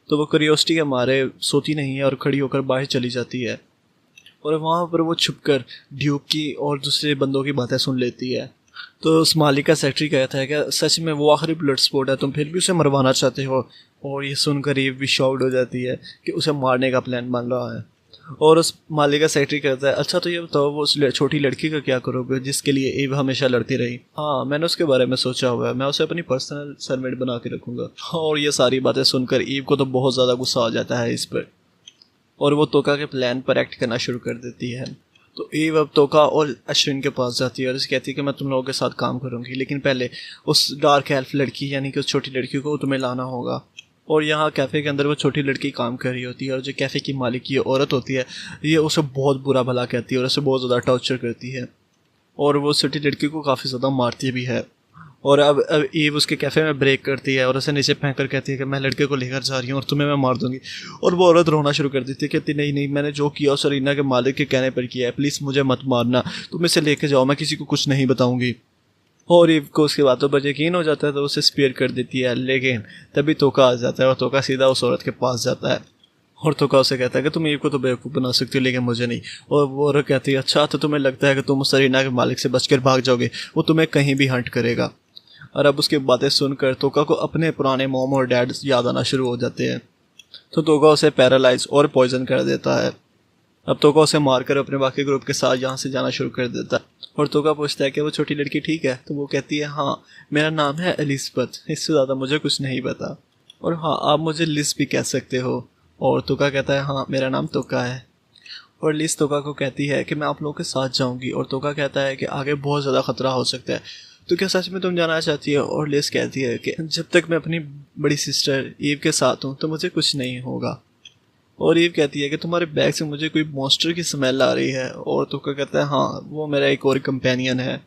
तो वो क्यूरियोसिटी के मारे सोती नहीं है और खड़ी होकर बाहर चली जाती है और वहाँ पर वो छुपकर ड्यूक की और दूसरे बंदों की बातें सुन लेती है। तो उस मालिक का सेक्रेटरी कहता है कि सच में वो आखिरी ब्लड स्पॉट है, तुम फिर भी उसे मरवाना चाहते हो। और ये सुनकर ये भी शॉक्ड हो जाती है कि उसे मारने का प्लान बन रहा है। और उस मालिक का सेक्रेटरी कहता है अच्छा तो ये बताओ वो उस छोटी लड़की का क्या करोगे जिसके लिए ईव हमेशा लड़ती रही? हाँ मैंने उसके बारे में सोचा हुआ है, मैं उसे अपनी पर्सनल सर्वेंट बना के रखूँगा। और ये सारी बातें सुनकर ईव को तो बहुत ज़्यादा गुस्सा आ जाता है इस पर और वो तोका के प्लान पर एक्ट करना शुरू कर देती है। तो ईव अब तोका और अश्विन के पास जाती है और उसे कहती है कि मैं तुम लोगों के साथ काम करूँगी, लेकिन पहले उस डार्क एल्फ लड़की यानी कि उस छोटी लड़की को तुम्हें लाना होगा। और यहाँ कैफ़े के अंदर वो छोटी लड़की काम कर रही होती है और जो कैफ़े की मालिक की औरत होती है ये उसे बहुत बुरा भला कहती है और उसे बहुत ज़्यादा टॉर्चर करती है और वो छोटी लड़की को काफ़ी ज़्यादा मारती भी है। और अब ईव उसके कैफ़े में ब्रेक करती है और उसे नीचे फेंक कर कहती है कि मैं लड़के को लेकर जा रही हूँ और तुम्हें मैं मार दूंगी। और वो औरत रोना शुरू कर देती है, कहती नहीं नहीं, मैंने जो किया उस अरीना के मालिक के कहने पर किया है, प्लीज़ मुझे मत मारना, तुम इसे लेके जाओ, मैं किसी को कुछ नहीं बताऊंगी। और ईव को उसकी बातों पर यकीन हो जाता है तो उसे स्पेयर कर देती है, लेकिन तभी तोका आ जाता है और तोका सीधा उस औरत के पास जाता है और तोका उसे कहता है कि तुम ईव को तो बेवकूफ़ बना सकती हो लेकिन मुझे नहीं। और वो औरत कहती है अच्छा तो तुम्हें लगता है कि तुम उस अरीना के मालिक से बचकर भाग जाओगे, वो तुम्हें कहीं भी हंट करेगा। और अब उसकी बातें सुनकर तोका को अपने पुराने मॉम और डैड याद आना शुरू हो जाते हैं तो तोका उसे पैरालाइज और पॉइजन कर देता है। अब तोका उसे मारकर अपने बाकी ग्रुप के साथ यहाँ से जाना शुरू कर देता है और तोका पूछता है कि वो छोटी लड़की ठीक है, तो वो कहती है हाँ मेरा नाम है एलिज़ाबेथ, इससे ज़्यादा मुझे कुछ नहीं पता, और हाँ आप मुझे लिस भी कह सकते हो। और तोका कहता है हाँ मेरा नाम तोका है। और लिस तोका को कहती है कि मैं आप लोगों के साथ जाऊंगी और तोका कहता है कि आगे बहुत ज़्यादा खतरा हो सकता है, तो क्या सच में तुम जाना चाहती हो। और लिस कहती है कि जब तक मैं अपनी बड़ी सिस्टर ईव के साथ हूँ तो मुझे कुछ नहीं होगा। और ईव कहती है कि तुम्हारे बैग से मुझे कोई मॉन्स्टर की स्मेल आ रही है। और तोका कहता है हाँ वो मेरा एक और कंपेनियन है।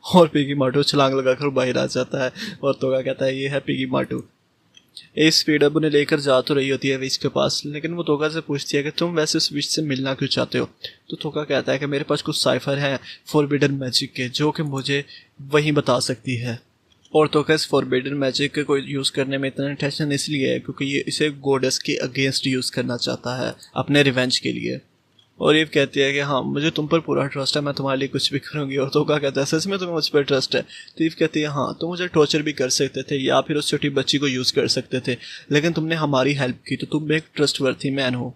और पिगी माटू छलांग लगाकर बाहर आ जाता है और तोका कहता है ये है पिगी माटू। एस स्पीड अब उन्हें लेकर जा तो रही होती है विच के पास, लेकिन वो तोका से पूछती है कि तुम वैसे उस विच से मिलना क्यों चाहते हो। तो तोका कहता है कि मेरे पास कुछ साइफर हैं फॉरबिडन मैजिक के जो कि मुझे वही बता सकती है। और तोका इस फॉरबिडन मैजिक को यूज़ करने में इतना इंटेंशन इसलिए है क्योंकि ये इसे गॉडेस के अगेंस्ट यूज़ करना चाहता है अपने रिवेंज के लिए। और ईव कहती है कि हाँ मुझे तुम पर पूरा ट्रस्ट है, मैं तुम्हारे लिए कुछ भी करूँगी। और तोका कहता है सच में तुम्हें मुझ पर ट्रस्ट है। तो ईव कहती है हाँ तुम मुझे टॉर्चर भी कर सकते थे या फिर उस छोटी बच्ची को यूज़ कर सकते थे, लेकिन तुमने हमारी हेल्प की तो तुम एक ट्रस्टवर्थी मैन हो।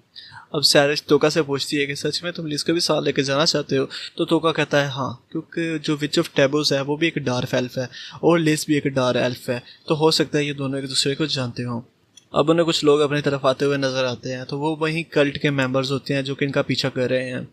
अब सैरिस तोका से पूछती है कि सच में तुम लिस को भी साथ लेकर जाना चाहते हो। तो तोका कहता है हाँ क्योंकि जो विच ऑफ टेबोस है वो भी एक डार्क एल्फ है और लिस भी एक डार्क एल्फ है, तो हो सकता है ये दोनों एक दूसरे को जानते हों। अब उन्हें कुछ लोग अपनी तरफ आते हुए नजर आते हैं तो वो वहीं कल्ट के मेंबर्स होते हैं जो कि इनका पीछा कर रहे हैं।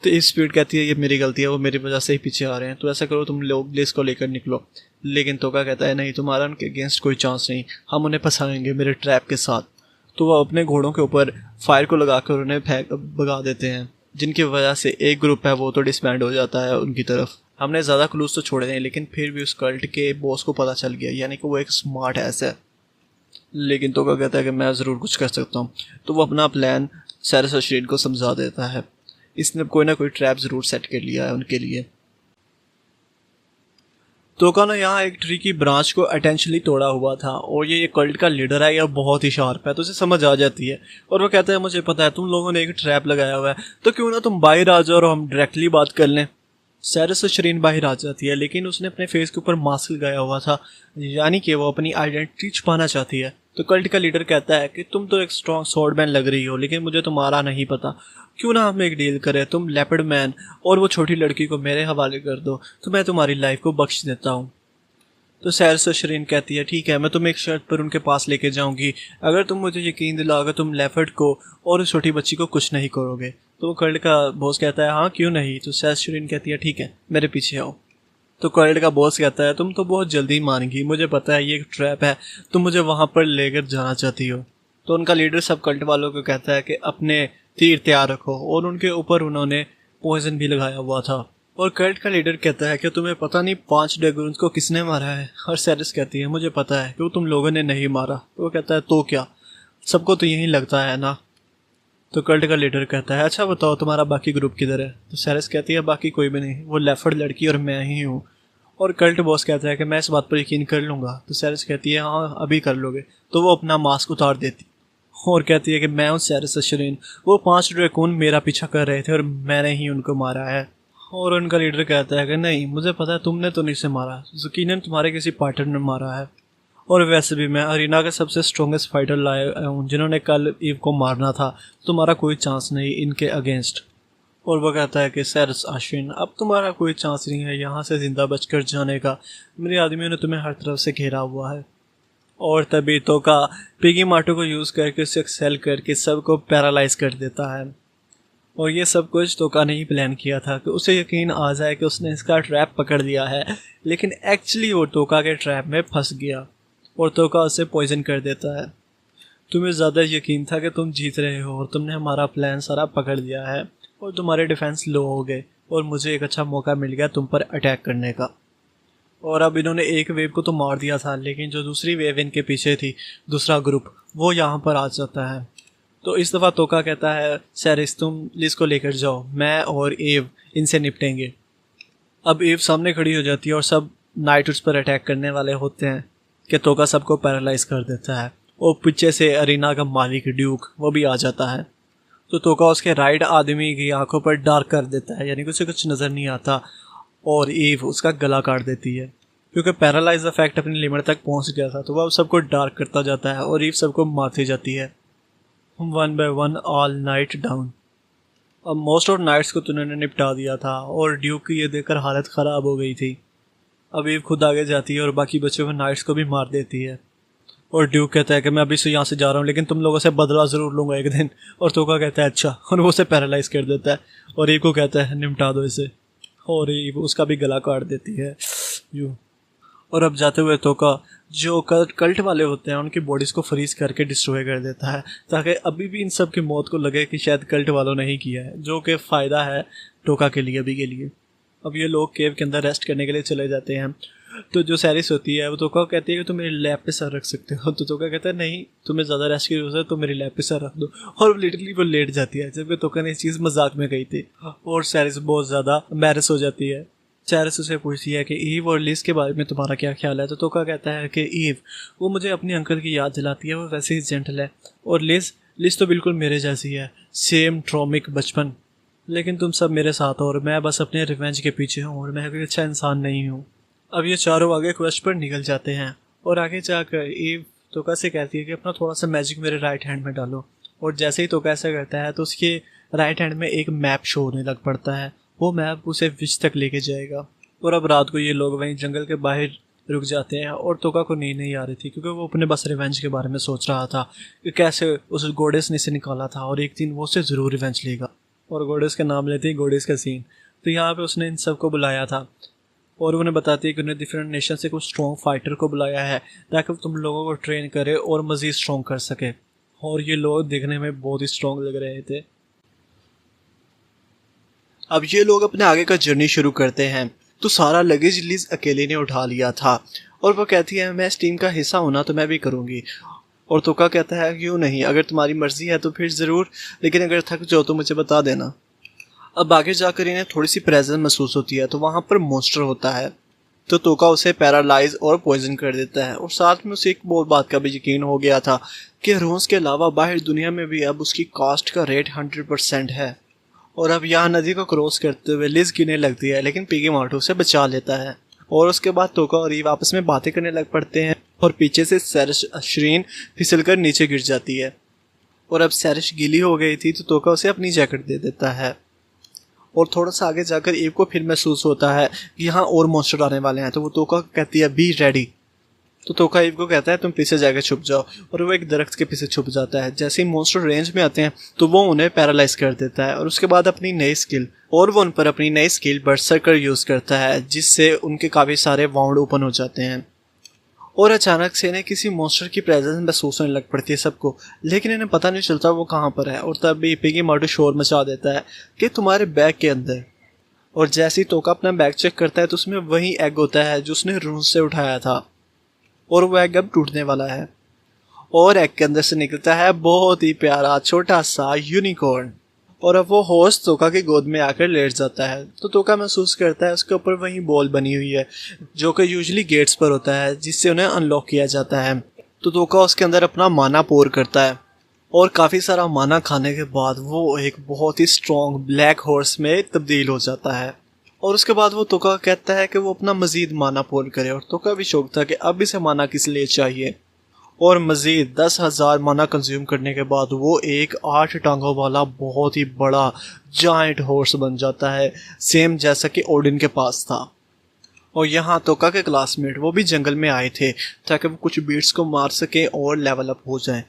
तो इस स्पीड कहती है ये मेरी गलती है, वो मेरी वजह से ही पीछे आ रहे हैं, तो ऐसा करो तुम लोग लिस को लेकर निकलो। लेकिन तोका कहता है नहीं तुम्हारा उनके अगेंस्ट कोई चांस नहीं, हम उन्हें फंसाएंगे मेरे ट्रैप के साथ। तो वह अपने घोड़ों के ऊपर फायर को लगाकर उन्हें भगा देते हैं, जिनकी वजह से एक ग्रुप है वो तो डिसबैंड हो जाता है उनकी तरफ। हमने ज़्यादा क्लूज तो छोड़े नहीं लेकिन फिर भी उस कल्ट के बॉस को पता चल गया, यानी कि वो एक स्मार्ट ऐस है। लेकिन तोका कहता है कि मैं ज़रूर कुछ कर सकता हूँ, तो वो अपना प्लान सैरिस और शीन को समझा देता है। इसने कोई ना कोई ट्रैप ज़रूर सेट कर लिया है उनके लिए। तोका ने यहाँ एक ट्री की ब्रांच को अटेंशनली तोड़ा हुआ था और ये कल्ट का लीडर है, यह बहुत ही शार्प है, तो उसे समझ आ जाती है। और वो कहता है मुझे पता है तुम लोगों ने एक ट्रैप लगाया हुआ है, तो क्यों ना तुम बाहर आ जाओ और हम डायरेक्टली बात कर लें। सैरिस और शरीन बाहर आ जाती है लेकिन उसने अपने फेस के ऊपर मास्क लगाया हुआ था, यानी कि वो अपनी आइडेंटिटी छुपाना चाहती है। तो कल्ट का लीडर कहता है कि तुम तो एक स्ट्रॉन्ग स्वॉर्डमैन लग रही हो लेकिन मुझे तुम्हारा नहीं पता, क्यों ना हम एक डील करें, तुम लेपर्ड मैन और वो छोटी लड़की को मेरे हवाले कर दो तो मैं तुम्हारी लाइफ को बख्श देता हूँ। तो सैरिस और शरीन कहती है ठीक है मैं तुम्हें एक शर्त पर उनके पास लेके जाऊंगी, अगर तुम मुझे यकीन दिलाओगे तुम लेपर्ड को और उस छोटी बच्ची को कुछ नहीं करोगे। तो कल्ट का बॉस कहता है हाँ क्यों नहीं। तो सैरिस शरीन कहती है ठीक है मेरे पीछे आओ। तो कल्ट का बॉस कहता है तुम तो बहुत जल्दी मान गई, मुझे पता है ये एक ट्रैप है, तुम मुझे वहाँ पर लेकर जाना चाहती हो। तो उनका लीडर सब कल्ट वालों को कहता है कि अपने तीर तैयार रखो और उनके ऊपर उन्होंने पॉइजन भी लगाया हुआ था। और कल्ट का लीडर कहता है कि तुम्हें पता नहीं 5 ड्रैगन्स को किसने मारा है। और सैरिस कहती है मुझे पता है कि वो तुम लोगों ने नहीं मारा। तो वो कहता है तो क्या, सबको तो यही लगता है ना। तो कल्ट का लीडर कहता है अच्छा बताओ तुम्हारा बाकी ग्रुप किधर है। तो सैरिस कहती है बाकी कोई भी नहीं, वो लेपर्ड लड़की और मैं ही हूँ। और कल्ट बॉस कहता है कि मैं इस बात पर यकीन कर लूँगा। तो सैरिस कहती है हाँ अभी कर लोगे। तो वो अपना मास्क उतार देती और कहती है कि मैं हूँ सैरिस शरीन, वो 5 ड्रैगन मेरा पीछा कर रहे थे और मैंने ही उनको मारा है। और उनका लीडर कहता है कि नहीं मुझे पता है तुमने तो नहीं से मारा, यकीनन तुम्हारे किसी पार्टनर ने मारा है, और वैसे भी मैं अरीना के सबसे स्ट्रॉन्गेस्ट फाइटर लाया हूँ जिन्होंने कल ईव को मारना था, तुम्हारा कोई चांस नहीं इनके अगेंस्ट। और वो कहता है कि सैरिस आश्विन अब तुम्हारा कोई चांस नहीं है यहाँ से ज़िंदा बचकर जाने का, मेरे आदमियों ने तुम्हें हर तरफ से घेरा हुआ है। और तभी तोका पिगी माटू को यूज़ करके उसे एक्सेल करके सबको पैरालाइज कर देता है। और ये सब कुछ तोका ने ही प्लान किया था कि उसे यकीन आ जाए कि उसने इसका ट्रैप पकड़ लिया है, लेकिन एक्चुअली वो तोका के ट्रैप में फंस गया और तोका उसे पॉइजन कर देता है। तुम्हें ज़्यादा यकीन था कि तुम जीत रहे हो और तुमने हमारा प्लान सारा पकड़ लिया है और तुम्हारे डिफेंस लो हो गए और मुझे एक अच्छा मौका मिल गया तुम पर अटैक करने का। और अब इन्होंने एक वेव को तो मार दिया था, लेकिन जो दूसरी वेव इनके पीछे थी, दूसरा ग्रुप, वो यहाँ पर आ जाता है। तो इस दफ़ा तोका कहता है सैरिस तुम लिज को लेकर जाओ, मैं और एव इनसे निपटेंगे। अब एव सामने खड़ी हो जाती है और सब नाइट उस पर अटैक करने वाले होते हैं कि तोका सबको पैरालाइज कर देता है। और पीछे से अरीना का मालिक ड्यूक वो भी आ जाता है। तो तोका उसके राइट आदमी की आंखों पर डार्क कर देता है, यानी कि उसे कुछ नज़र नहीं आता, और ईव उसका गला काट देती है क्योंकि पैरालाइज इफेक्ट अपनी लिमिट तक पहुंच गया था। तो वह सबको डार्क करता जाता है और ईव सबको मारती जाती है। One by one all night down. अब मोस्ट ऑफ नाइट्स को तो उन्होंने निपटा दिया था और ड्यूक की ये देखकर हालत ख़राब हो गई थी। अब ईव खुद आगे जाती है और बाकी बचे हुए नाइट्स को भी मार देती है। और ड्यूक कहता है कि मैं अभी से यहाँ से जा रहा हूँ, लेकिन तुम लोगों से बदला ज़रूर लूँगा एक दिन। और तोका कहता है अच्छा, और वो उसे पैरालाइज कर देता है और ईव को कहता है निपटा दो इसे, और ईव उसका भी गला काट देती है यूँ। और अब जाते हुए तोका जो कल्ट वाले होते हैं उनकी बॉडीज़ को फ्रीज करके डिस्ट्रॉय कर देता है, ताकि अभी भी इन सब की मौत को लगे कि शायद कल्ट वालों ने ही किया है, जो कि फ़ायदा है टोका के लिए अभी के लिए। अब ये लोग केव के अंदर रेस्ट करने के लिए चले जाते हैं। तो जो सैरिस होती है वो तोका कहती है कि तुम मेरी लैब पे सर रख सकते हो। तो तोका कहता है नहीं, तुम्हें ज़्यादा रेस्ट की जरूरत है तो मेरी लैब पे सर रख दो। और लिटरली वो लेट जाती है, जबकि तोका ने इस चीज़ मजाक में कही थी। और सैरिस बहुत ज़्यादा एम्बैरस हो जाती है। सैरिस उसे पूछती है कि ईव और लिज के बारे में तुम्हारा क्या ख्याल है। तो तोका कहता है कि ईव वो मुझे अपने अंकल की याद दिलाती है, वो वैसे ही जेंटल है। और लिज तो बिल्कुल मेरे जैसी है, सेम ट्रॉमिक बचपन। लेकिन तुम सब मेरे साथ हो और मैं बस अपने रिवेंज के पीछे हूँ और मैं कोई अच्छा इंसान नहीं हूँ। अब ये चारों आगे क्वेस्ट पर निकल जाते हैं और आगे जाकर ईव तोका से कहती है कि अपना थोड़ा सा मैजिक मेरे राइट हैंड में डालो। और जैसे ही तोका ऐसा करता है तो उसके राइट हैंड में एक मैप शो होने लग पड़ता है। वो मैप उसे विच तक लेके जाएगा। और अब रात को ये लोग वहीं जंगल के बाहर रुक जाते हैं और तोका को नींद नहीं आ रही थी, क्योंकि वो अपने बस रिवेंज के बारे में सोच रहा था कि कैसे उस गोडेस ने इसे निकाला था और एक दिन वो उसे ज़रूर रिवेंज लेगा। और गोडेस का नाम लेते ही गोडेस का सीन। तो यहाँ पे उसने इन सबको बुलाया था और उन्हें बताती है कि उन्हें डिफरेंट नेशन से कुछ स्ट्रॉन्ग फाइटर को बुलाया है ताकि तुम लोगों को ट्रेन करे और मज़ीद स्ट्रॉन्ग कर सके। और ये लोग देखने में बहुत ही स्ट्रॉन्ग लग रहे थे। अब ये लोग अपने आगे का जर्नी शुरू करते हैं। तो सारा लगेज लिज अकेले ने उठा लिया था और वो कहती है मैं इस टीम का हिस्सा होना तो मैं भी करूँगी। और तोका कहता है क्यों नहीं, अगर तुम्हारी मर्जी है तो फिर ज़रूर, लेकिन अगर थक जाओ तो मुझे बता देना। अब आगे जाकर इन्हें थोड़ी सी प्रेजेंस महसूस होती है तो वहाँ पर मॉन्स्टर होता है। तो तोका उसे पैरालाइज और पॉइजन कर देता है। और साथ में उसे एक बहुत बात का भी यकीन हो गया था कि रूस के अलावा बाहर दुनिया में भी अब उसकी कास्ट का रेट 100% है। और अब यहाँ नदी को क्रॉस करते हुए लिज गिरने लगती है, लेकिन पिगी मार्टो उसे बचा लेता है। और उसके बाद तोका और ईव आपस में बातें करने लग पड़ते हैं और पीछे से सैरिश अशरीन फिसल कर नीचे गिर जाती है। और अब सैरिश गीली हो गई थी तो तोका उसे अपनी जैकेट दे देता है। और थोड़ा सा आगे जाकर ईव को फिर महसूस होता है कि यहाँ और मॉन्स्टर आने वाले हैं। तो वो तोका कहती है बी रेडी। तो तोका ईव को कहता है तुम पीछे जाकर छुप जाओ, और वो एक दरख्त के पीछे छुप जाता है। जैसे ही मॉन्स्टर रेंज में आते हैं तो वो उन्हें पैरालाइज कर देता है। और उसके बाद अपनी नई स्किल उन पर अपनी नई स्किल बर्सर्कर यूज़ करता है, जिससे उनके काफ़ी सारे वाउंड ओपन हो जाते हैं। और अचानक से इन्हें किसी मॉन्स्टर की प्रेजेंस महसूस होने लग पड़ती है सबको, लेकिन इन्हें पता नहीं चलता वो कहाँ पर है। और तभी पिगी मार्टो शोर मचा देता है कि तुम्हारे बैग के अंदर। और जैसे ही तोका अपना बैग चेक करता है तो उसमें वही एग होता है जो उसने रूस से उठाया था। और वो एग अब टूटने वाला है और एग के अंदर से निकलता है बहुत ही प्यारा छोटा सा यूनिकॉर्न। और अब वो होस्ट तोका की गोद में आकर लेट जाता है। तो तोका महसूस करता है उसके ऊपर वही बॉल बनी हुई है जो कि यूजुअली गेट्स पर होता है, जिससे उन्हें अनलॉक किया जाता है। तो तोका उसके अंदर अपना माना पोर करता है और काफ़ी सारा माना खाने के बाद वो एक बहुत ही स्ट्रॉन्ग ब्लैक हॉर्स में तब्दील हो जाता है। और उसके बाद वो तोका कहता है कि वो अपना मज़ीद माना पोर करे। और तोका भी शौक था कि अब इसे माना किस लिए चाहिए। और मज़ीद 10,000 माना कंज्यूम करने के बाद वो एक 8 टांगों वाला बहुत ही बड़ा जायंट हॉर्स बन जाता है, सेम जैसा कि ओडिन के पास था। और यहाँ तोका के क्लासमेट वो भी जंगल में आए थे ताकि वो कुछ बीट्स को मार सकें और लेवल अप हो जाएं।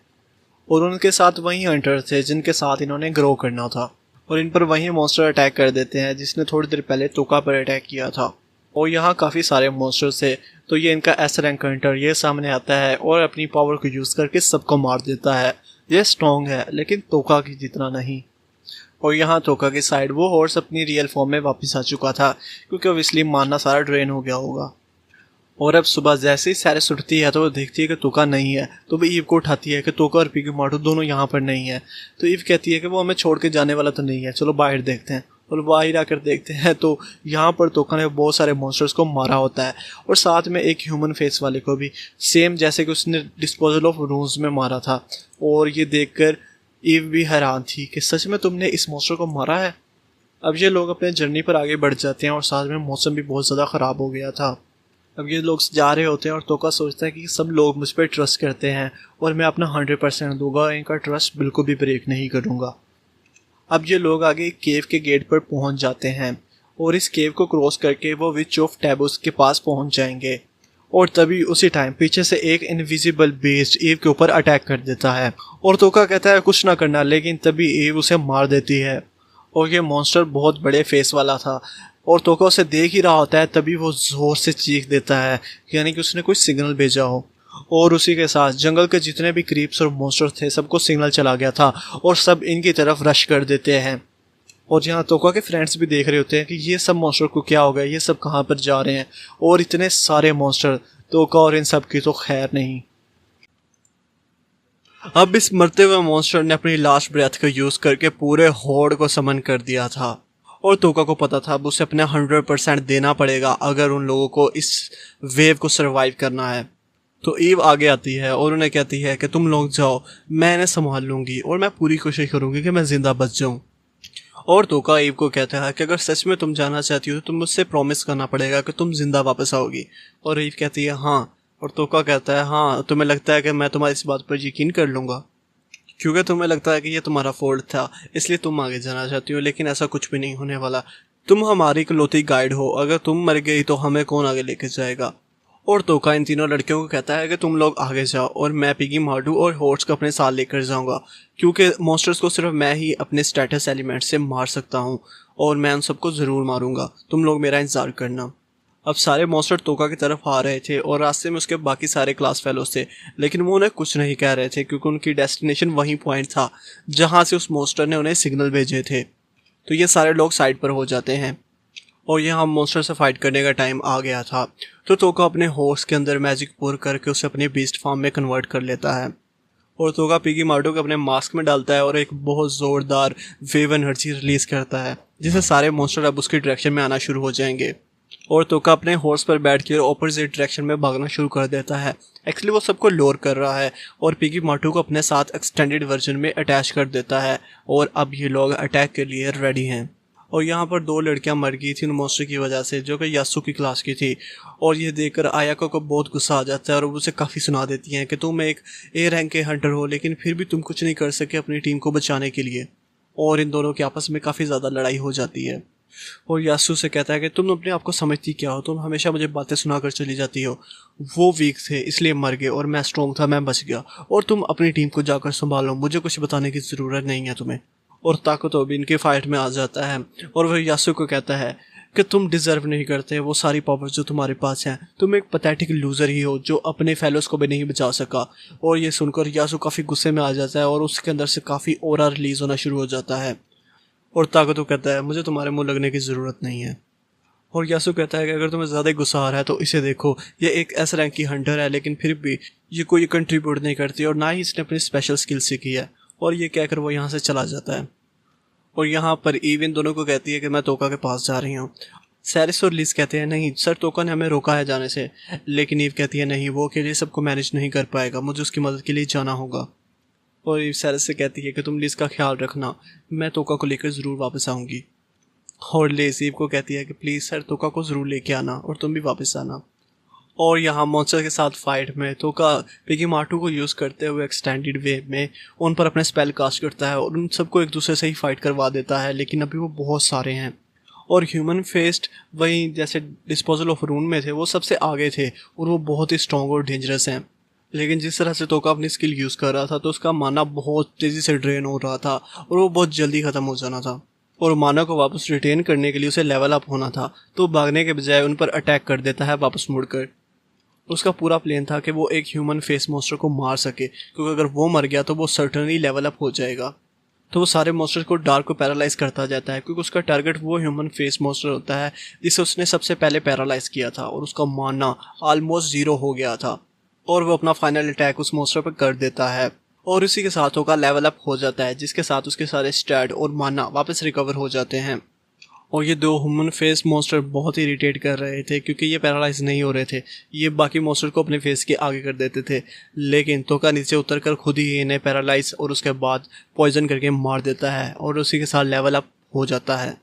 और उनके साथ वही हंटर थे जिनके साथ इन्होंने ग्रो करना था। और इन पर वही मॉन्स्टर अटैक कर देते हैं जिसने थोड़ी देर पहले तोका पर अटैक किया था। और यहाँ काफ़ी सारे मॉन्स्टर्स थे, तो ये इनका एस रैंक हंटर ये सामने आता है और अपनी पावर को यूज़ करके सबको मार देता है। ये स्ट्रॉन्ग है लेकिन तोका की जितना नहीं। और यहाँ तोका की साइड वो हॉर्स अपनी रियल फॉर्म में वापस आ चुका था, क्योंकि ऑब्वियसली मारना सारा ड्रेन हो गया होगा। और अब सुबह जैसे ही सैरिस उठती है तो वो देखती है कि तोका नहीं है, तो वो ईव को उठाती है कि तोका और पिगी मार्टू दोनों यहाँ पर नहीं है। तो ईव कहती है कि वो हमें छोड़ के जाने वाला तो नहीं है, चलो बाहर देखते हैं। और बाहर आकर देखते हैं तो यहाँ पर तोका ने बहुत सारे मॉन्स्टर्स को मारा होता है, और साथ में एक ह्यूमन फेस वाले को भी, सेम जैसे कि उसने डिस्पोजल ऑफ रूम्स में मारा था। और ये देखकर ईव भी हैरान थी कि सच में तुमने इस मॉन्स्टर को मारा है। अब ये लोग अपने जर्नी पर आगे बढ़ जाते हैं और साथ में मौसम भी बहुत ज़्यादा ख़राब हो गया था। अब ये लोग जा रहे होते हैं और तोका सोचता है कि सब लोग मुझ पर ट्रस्ट करते हैं और मैं अपना 100% दूंगा, इनका ट्रस्ट बिल्कुल भी ब्रेक नहीं करूँगा। अब ये लोग आगे एक केव के गेट पर पहुंच जाते हैं और इस केव को क्रॉस करके वो विच ऑफ टैबूस के पास पहुंच जाएंगे। और तभी उसी टाइम पीछे से एक इनविजिबल बेस्ट ईव के ऊपर अटैक कर देता है और तोका कहता है कुछ ना करना, लेकिन तभी ईव उसे मार देती है। और ये मॉन्स्टर बहुत बड़े फेस वाला था और तोका उसे देख ही रहा होता है, तभी वो जोर से चीख देता है, यानी कि उसने कोई सिग्नल भेजा हो। और उसी के साथ जंगल के जितने भी क्रीप्स और मॉन्स्टर थे सबको सिग्नल चला गया था और सब इनकी तरफ रश कर देते हैं। और यहाँ तोका के फ्रेंड्स भी देख रहे होते हैं कि ये सब मॉन्स्टर को क्या हो गया, ये सब कहाँ पर जा रहे हैं, और इतने सारे मॉन्स्टर, तोका और इन सब की तो खैर नहीं। अब इस मरते हुए मॉन्स्टर ने अपनी लास्ट ब्रेथ का यूज करके पूरे होड़ को समन कर दिया था और तोका को पता था अब उसे अपने 100% देना पड़ेगा अगर उन लोगों को इस वेव को सरवाइव करना है। तो ईव आगे आती है और उन्हें कहती है कि तुम लोग जाओ, मैं इन्हें संभाल लूंगी और मैं पूरी कोशिश करूंगी कि मैं जिंदा बच जाऊं। और तोका ईव को कहता है कि अगर सच में तुम जाना चाहती हो तो तुम मुझसे प्रॉमिस करना पड़ेगा कि तुम जिंदा वापस आओगी। और ईव कहती है हाँ, और तोका कहता है हाँ, तुम्हें लगता है कि मैं तुम्हारी इस बात पर यकीन कर लूंगा क्योंकि तुम्हें लगता है कि ये तुम्हारा फॉल्ट था इसलिए तुम आगे जाना चाहती हो, लेकिन ऐसा कुछ भी नहीं होने वाला। तुम हमारी इकलौती गाइड हो, अगर तुम मर गई तो हमें कौन आगे लेके जाएगा। और तोका इन तीनों लड़कियों को कहता है कि तुम लोग आगे जाओ और मैं पिगी मार्टू और हॉर्स को अपने साथ लेकर जाऊंगा, क्योंकि मॉन्स्टर्स को सिर्फ मैं ही अपने स्टेटस एलिमेंट से मार सकता हूँ और मैं उन सबको ज़रूर मारूंगा, तुम लोग मेरा इंतजार करना। अब सारे मॉन्स्टर तोका की तरफ आ रहे थे और रास्ते में उसके बाकी सारे क्लास फेलोज थे, लेकिन वो उन्हें कुछ नहीं कह रहे थे क्योंकि उनकी डेस्टिनेशन वही पॉइंट था जहाँ से उस मॉन्स्टर ने उन्हें सिग्नल भेजे थे। तो ये सारे लोग साइड पर हो जाते हैं और यहाँ मॉन्स्टर से फाइट करने का टाइम आ गया था। तो तोका अपने हॉर्स के अंदर मैजिक पोर करके उसे अपने बीस्ट फॉर्म में कन्वर्ट कर लेता है और तोका पिगी मार्टू को अपने मास्क में डालता है और एक बहुत ज़ोरदार वेव एनर्जी रिलीज करता है जिससे सारे मॉन्स्टर अब उसकी डायरेक्शन में आना शुरू हो जाएंगे। और तोका अपने हॉर्स पर बैठ कर ऑपोजिट डायरेक्शन में भागना शुरू कर देता है। एक्चुअली वो सबको लोर कर रहा है और पिगी मार्टू को अपने साथ एक्सटेंडेड वर्जन में अटैच कर देता है और अब ये लोग अटैक के लिए रेडी हैं। और यहाँ पर 2 लड़कियां मर गई थी उन मॉन्स्टर की वजह से जो कि यासु की क्लास की थी, और ये देखकर आयाको को बहुत गुस्सा आ जाता है और वो उसे काफ़ी सुना देती हैं कि तुम एक ए रैंक के हंटर हो लेकिन फिर भी तुम कुछ नहीं कर सके अपनी टीम को बचाने के लिए। और इन दोनों के आपस में काफ़ी ज़्यादा लड़ाई हो जाती है और यासु से कहता है कि तुम अपने आप को समझती क्या हो, तुम हमेशा मुझे बातें सुनाकर चली जाती हो। वो वीक थे इसलिए मर गए और मैं स्ट्रॉन्ग था, मैं बच गया, और तुम अपनी टीम को जाकर संभालो, मुझे कुछ बताने की ज़रूरत नहीं है तुम्हें। और ताकतो भी इनके फाइट में आ जाता है और वह यासु को कहता है कि तुम डिजर्व नहीं करते वो सारी पावर जो तुम्हारे पास हैं, तुम एक पैथेटिक लूज़र ही हो जो अपने फेलोज को भी नहीं बचा सका। और ये सुनकर यासु काफ़ी गुस्से में आ जाता है और उसके अंदर से काफ़ी ऑरा रिलीज होना शुरू हो जाता है। और ताकतो कहता है मुझे तुम्हारे मुंह लगने की ज़रूरत नहीं है। और यासु कहता है कि अगर तुम्हें ज़्यादा गुस्सा आ रहा है तो इसे देखो, ये एक एस रैंक की हंटर है लेकिन फिर भी ये कोई कंट्रीब्यूट नहीं करती और ना ही इसने अपनी स्पेशल स्किल सीखी है। और ये कहकर वो यहाँ से चला जाता है। और यहाँ पर ईव इन दोनों को कहती है कि मैं तोका के पास जा रही हूँ। सैरिस और लिज कहते हैं नहीं सर, तोका ने हमें रोका है जाने से, लेकिन ईव कहती है नहीं, वो अकेले सबको मैनेज नहीं कर पाएगा, मुझे उसकी मदद के लिए जाना होगा। और ईव सैरिस से कहती है कि तुम लिज का ख्याल रखना, मैं तोका को लेकर ज़रूर वापस आऊँगी। और लिज ईव को कहती है कि प्लीज़ सर, तोका को ज़रूर लेके आना और तुम भी वापस आना। और यहाँ मॉन्स्टर के साथ फाइट में तोका पिगी मार्टू को यूज़ करते हुए एक्सटेंडेड वेव में उन पर अपने स्पेल कास्ट करता है और उन सबको एक दूसरे से ही फाइट करवा देता है, लेकिन अभी वो बहुत सारे हैं। और ह्यूमन फेस्ट वही जैसे डिस्पोजल ऑफ रून में थे वो सबसे आगे थे और वो बहुत ही स्ट्रॉन्ग और डेंजरस हैं। लेकिन जिस तरह से तोका अपनी स्किल यूज़ कर रहा था तो उसका माना बहुत तेज़ी से ड्रेन हो रहा था और वो बहुत जल्दी ख़त्म हो जाना था। और माना को वापस रिटेन करने के लिए उसे लेवल अप होना था, तो भागने के बजाय उन पर अटैक कर देता है वापस मुड़कर। उसका पूरा प्लान था कि वो एक ह्यूमन फेस मॉन्स्टर को मार सके, क्योंकि अगर वो मर गया तो वो सर्टनली लेवल अप हो जाएगा। तो वो सारे मॉन्स्टर्स को डार्क को पैरालाइज करता जाता है, क्योंकि उसका टारगेट वो ह्यूमन फेस मॉन्स्टर होता है जिसे उसने सबसे पहले पैरालाइज किया था, और उसका माना ऑलमोस्ट 0 हो गया था। और वो अपना फाइनल अटैक उस मॉन्स्टर पर कर देता है, और इसी के साथ होगा लेवल अप हो जाता है, जिसके साथ उसके सारे स्टैट और माना वापस रिकवर हो जाते हैं। और ये 2 ह्यूमन फेस मॉन्स्टर बहुत ही इरिटेट कर रहे थे, क्योंकि ये पैरालाइज नहीं हो रहे थे। ये बाकी मॉन्स्टर को अपने फेस के आगे कर देते थे, लेकिन तोका नीचे उतरकर खुद ही इन्हें पैरालाइज और उसके बाद पॉइजन करके मार देता है, और उसी के साथ लेवल अप हो जाता है।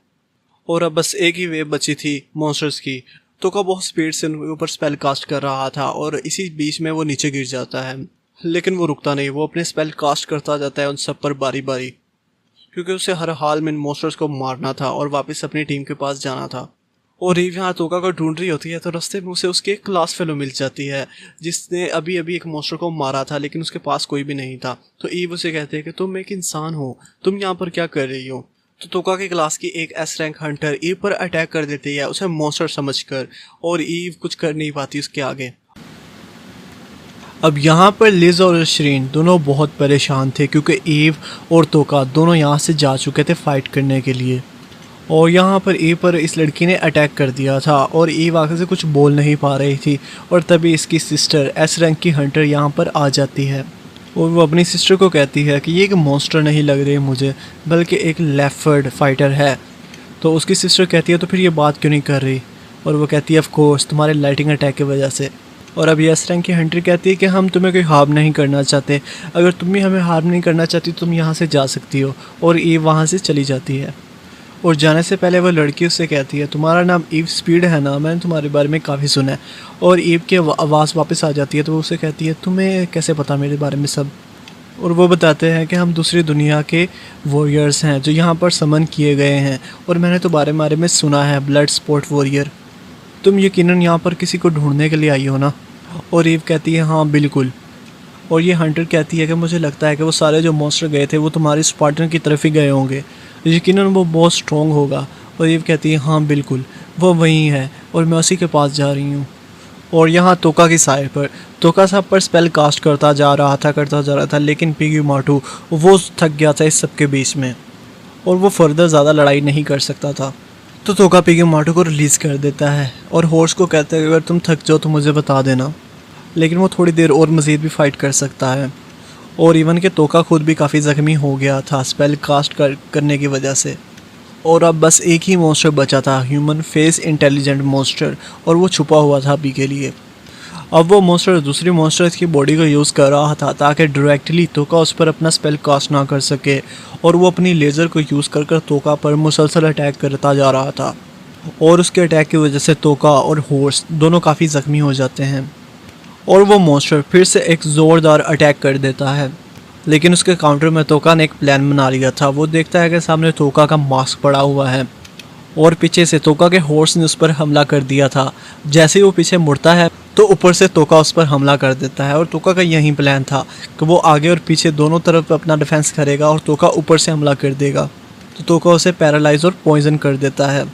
और अब बस एक ही वेव बची थी मॉन्स्टर्स की। तोका बहुत स्पीड से उनके ऊपर स्पेल कास्ट कर रहा था, और इसी बीच में वो नीचे गिर जाता है, लेकिन वो रुकता नहीं। वो अपने स्पेल कास्ट करता जाता है उन सब पर बारी बारी, क्योंकि उसे हर हाल में इन मॉन्स्टर्स को मारना था और वापस अपनी टीम के पास जाना था। और ईव यहाँ तोका को ढूंढ रही होती है, तो रास्ते में उसे उसकी एक क्लास फेलो मिल जाती है, जिसने अभी अभी एक मॉन्स्टर को मारा था, लेकिन उसके पास कोई भी नहीं था। तो ईव उसे कहते हैं कि तुम एक इंसान हो, तुम यहाँ पर क्या कर रही हो। तो तोका की क्लास की एक एस रैंक हंटर ईव पर अटैक कर देती है उसे मॉन्स्टर समझकर, और ईव कुछ कर नहीं पाती उसके आगे। अब यहाँ पर लिज और शरीन दोनों बहुत परेशान थे, क्योंकि ईव और तोका दोनों यहाँ से जा चुके थे फाइट करने के लिए। और यहाँ पर ईव पर इस लड़की ने अटैक कर दिया था, और ईव आगे से कुछ बोल नहीं पा रही थी। और तभी इसकी सिस्टर एस रैंक की हंटर यहाँ पर आ जाती है, और वो अपनी सिस्टर को कहती है कि ये एक मॉन्स्टर नहीं लग रही मुझे, बल्कि एक लेपर्ड फाइटर है। तो उसकी सिस्टर कहती है तो फिर ये बात क्यों नहीं कर रही। और वो कहती है ऑफ कोर्स तुम्हारे लाइटिंग अटैक की वजह से। और अब एस रैंक की हंटर कहती है कि हम तुम्हें कोई हार्म नहीं करना चाहते, अगर तुम भी हमें हार्म नहीं करना चाहती तो तुम यहाँ से जा सकती हो। और ईव वहाँ से चली जाती है, और जाने से पहले वो लड़की उससे कहती है तुम्हारा नाम ईव स्पीड है ना, मैंने तुम्हारे बारे में काफ़ी सुना है। और ईव की आवाज़ वापस आ जाती है, तो वो उससे कहती है तुम्हें कैसे पता मेरे बारे में सब। और वो बताते हैं कि हम दूसरी दुनिया के वॉरियर्स हैं जो यहाँ पर समन किए गए हैं, और मैंने तुम्हारे बारे में सुना है ब्लड स्पोर्ट वॉरियर, तुम यकीनन यहाँ पर किसी को ढूंढने के लिए आई हो ना। और ईव कहती है हाँ बिल्कुल। और ये हंटर कहती है कि मुझे लगता है कि वो सारे जो मॉन्स्टर गए थे वो तुम्हारी स्पार्टन की तरफ ही गए होंगे, यकीनन वो बहुत स्ट्रॉन्ग होगा। और ईव कहती है हाँ बिल्कुल वो वहीं है, और मैं उसी के पास जा रही हूँ। और यहाँ तोका की साइड पर तोका साहब पर स्पेल कास्ट करता जा रहा था, लेकिन पिग्गी-मार्टू वो थक गया था इस सब के बीच में, और वो फर्दर ज़्यादा लड़ाई नहीं कर सकता था। तो तोका पिग्गी-मार्टू को रिलीज़ कर देता है, और हॉर्स को कहता है अगर तुम थक जाओ तो मुझे बता देना, लेकिन वो थोड़ी देर और मज़ीद भी फाइट कर सकता है। और इवन के तोका खुद भी काफ़ी ज़ख्मी हो गया था स्पेल कास्ट करने की वजह से। और अब बस एक ही मॉन्स्टर बचा था, ह्यूमन फेस इंटेलिजेंट मॉन्स्टर, और वो छुपा हुआ था अभी के लिए। अब वो मॉन्स्टर दूसरी मॉन्स्टर्स की बॉडी को यूज़ कर रहा था ताकि डायरेक्टली तोका उस पर अपना स्पेल कास्ट ना कर सके, और वो अपनी लेज़र को यूज़ कर तोका पर मुसलसल अटैक करता जा रहा था। और उसके अटैक की वजह से तोका और हॉर्स दोनों काफ़ी ज़ख्मी हो जाते हैं, और वो मॉन्स्टर फिर से एक ज़ोरदार अटैक कर देता है। लेकिन उसके काउंटर में तोका ने एक प्लान बना लिया था। वो देखता है कि सामने तोका का मास्क पड़ा हुआ है, और पीछे से तोका के हॉर्स ने उस पर हमला कर दिया था। जैसे ही वो पीछे मुड़ता है तो ऊपर से तोका उस पर हमला कर देता है, और तोका का यही प्लान था कि वो आगे और पीछे दोनों तरफ अपना डिफेंस करेगा, और तोका ऊपर से हमला कर देगा। तो तोका उसे पैरालाइज और पॉइजन कर देता है।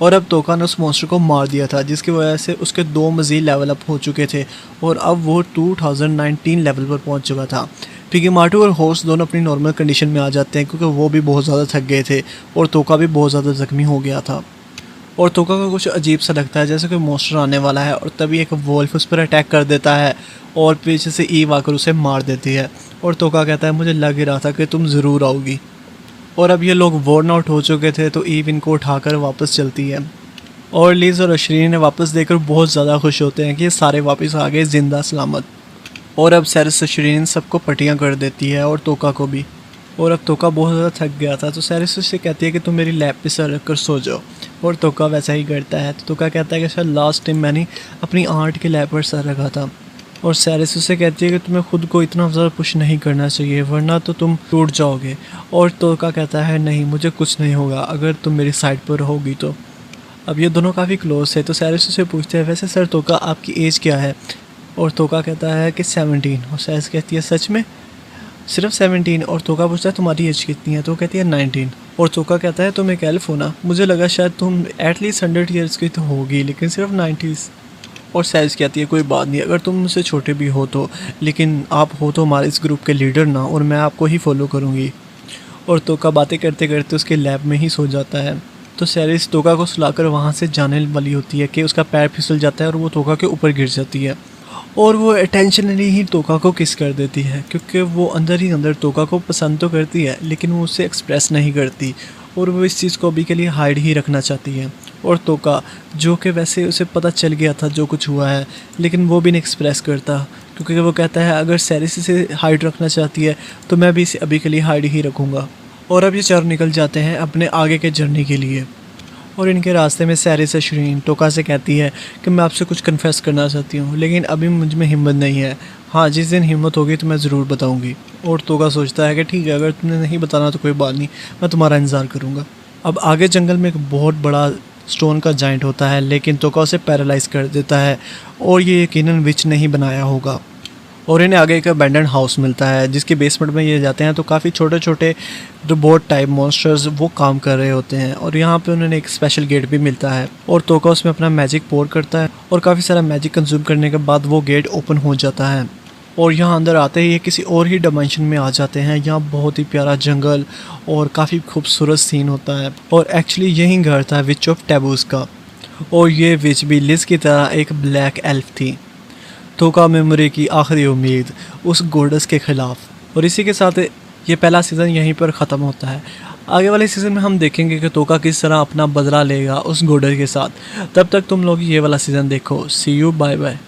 और अब तोका ने उस मॉन्स्टर को मार दिया था, जिसकी वजह से उसके 2 मज़ीद लेवल अप हो चुके थे, और अब वो 2019 लेवल पर पहुंच चुका था। पिग्गी-मार्टू और हॉर्स दोनों अपनी नॉर्मल कंडीशन में आ जाते हैं, क्योंकि वो भी बहुत ज़्यादा थक गए थे, और तोका भी बहुत ज़्यादा ज़ख्मी हो गया था। और तोका को कुछ अजीब सा लगता है जैसे कोई मॉन्स्टर आने वाला है, और तभी एक वोल्फ उस पर अटैक कर देता है, और पीछे से ईव आकर उसे मार देती है। और तोका कहता है मुझे लग ही रहा था कि तुम ज़रूर आओगी। और अब ये लोग वॉर्न आउट हो चुके थे, तो ईव इनको उठाकर वापस चलती है, और लिज और अशरीन ने वापस देखकर बहुत ज़्यादा खुश होते हैं कि ये सारे वापस आ गए ज़िंदा सलामत। और अब सैरिस अशरीन सबको पट्टियाँ कर देती है, और तोका को भी। और अब तोका बहुत ज़्यादा थक गया था, तो सैरिस उससे कहती है कि तुम मेरी लैप पे सर रख कर सो जाओ, और तोका वैसा ही करता है। तो तोका कहता है कि सर लास्ट टाइम मैंने अपनी आंट के लैप पर सर रखा था। और सैरिस उससे कहती है कि तुम्हें खुद को इतना ज़्यादा पुश नहीं करना चाहिए, वरना तो तुम टूट जाओगे। और तोका कहता है नहीं मुझे कुछ नहीं होगा अगर तुम मेरी साइड पर रहोगी तो। अब ये दोनों काफ़ी क्लोज है, तो सैरिस उससे पूछते हैं वैसे सर तोका आपकी एज क्या है। और तोका कहता है कि 17। और सैरिस कहती है सच में सिर्फ 17। और तोका पूछता है तुम्हारी एज कितनी है, तो कहती है 19। और तोका कहता है तुम एक एल्फ हो ना, मुझे लगा शायद तुम एटलीस्ट 100 ईयर्स की तो होगी, लेकिन सिर्फ 90s। और सैरिस कहती है कोई बात नहीं, अगर तुम मुझसे छोटे भी हो तो, लेकिन आप हो तो हमारे इस ग्रुप के लीडर ना, और मैं आपको ही फॉलो करूँगी। और तोका बातें करते करते उसके लैब में ही सो जाता है। तो सैरिस तोका को सुलाकर वहाँ से जाने वाली होती है कि उसका पैर फिसल जाता है और वो तोका के ऊपर गिर जाती है। और वो अटेंशनली ही तोका को किस कर देती है, क्योंकि वो अंदर ही अंदर तोका को पसंद तो करती है, लेकिन वो उससे एक्सप्रेस नहीं करती, और वो इस चीज़ को अभी के लिए हाइड ही रखना चाहती है। और तोका, जो कि वैसे उसे पता चल गया था जो कुछ हुआ है, लेकिन वो भी नहीं एक्सप्रेस करता, क्योंकि वो कहता है अगर सैरिस इसे हाइड रखना चाहती है तो मैं भी इसे अभी के लिए हाइड ही रखूँगा। और अब ये चारों निकल जाते हैं अपने आगे के जर्नी के लिए। और इनके रास्ते में सैरिस से शिरीन तोका से कहती है कि मैं आपसे कुछ कन्फेस करना चाहती हूँ, लेकिन अभी मुझ में हिम्मत नहीं है। हाँ, जिस दिन हिम्मत होगी तो मैं ज़रूर बताऊँगी। और तोका सोचता है कि ठीक है, अगर तुमने नहीं बताना तो कोई बात नहीं, मैं तुम्हारा इंतज़ार करूँगा। अब आगे जंगल में एक बहुत बड़ा स्टोन का जाइंट होता है, लेकिन तोका उसे पैरालाइज कर देता है, और ये यकीनन विच ने ही बनाया होगा। और इन्हें आगे एक अबैंडन हाउस मिलता है, जिसके बेसमेंट में ये जाते हैं तो काफ़ी छोटे छोटे रोबोट टाइप मॉन्स्टर्स वो काम कर रहे होते हैं, और यहाँ पे उन्हें एक स्पेशल गेट भी मिलता है। और तोका उसमें अपना मैजिक पोर करता है, और काफ़ी सारा मैजिक कंज्यूम करने के बाद वो गेट ओपन हो जाता है। और यहाँ अंदर आते ही ये किसी और ही डायमेंशन में आ जाते हैं। यहाँ बहुत ही प्यारा जंगल और काफ़ी खूबसूरत सीन होता है, और एक्चुअली यही घर था विच ऑफ टैबूज़ का। और ये विच भी लिज की तरह एक ब्लैक एल्फ थी, तोका मेमोरी की आखिरी उम्मीद उस गोडस के ख़िलाफ़। और इसी के साथ ये पहला सीज़न यहीं पर ख़त्म होता है। आगे वाले सीज़न में हम देखेंगे कि तोका किस तरह अपना बदला लेगा उस गोडस के साथ। तब तक तुम लोग ये वाला सीज़न देखो। सी यू, बाय बाय।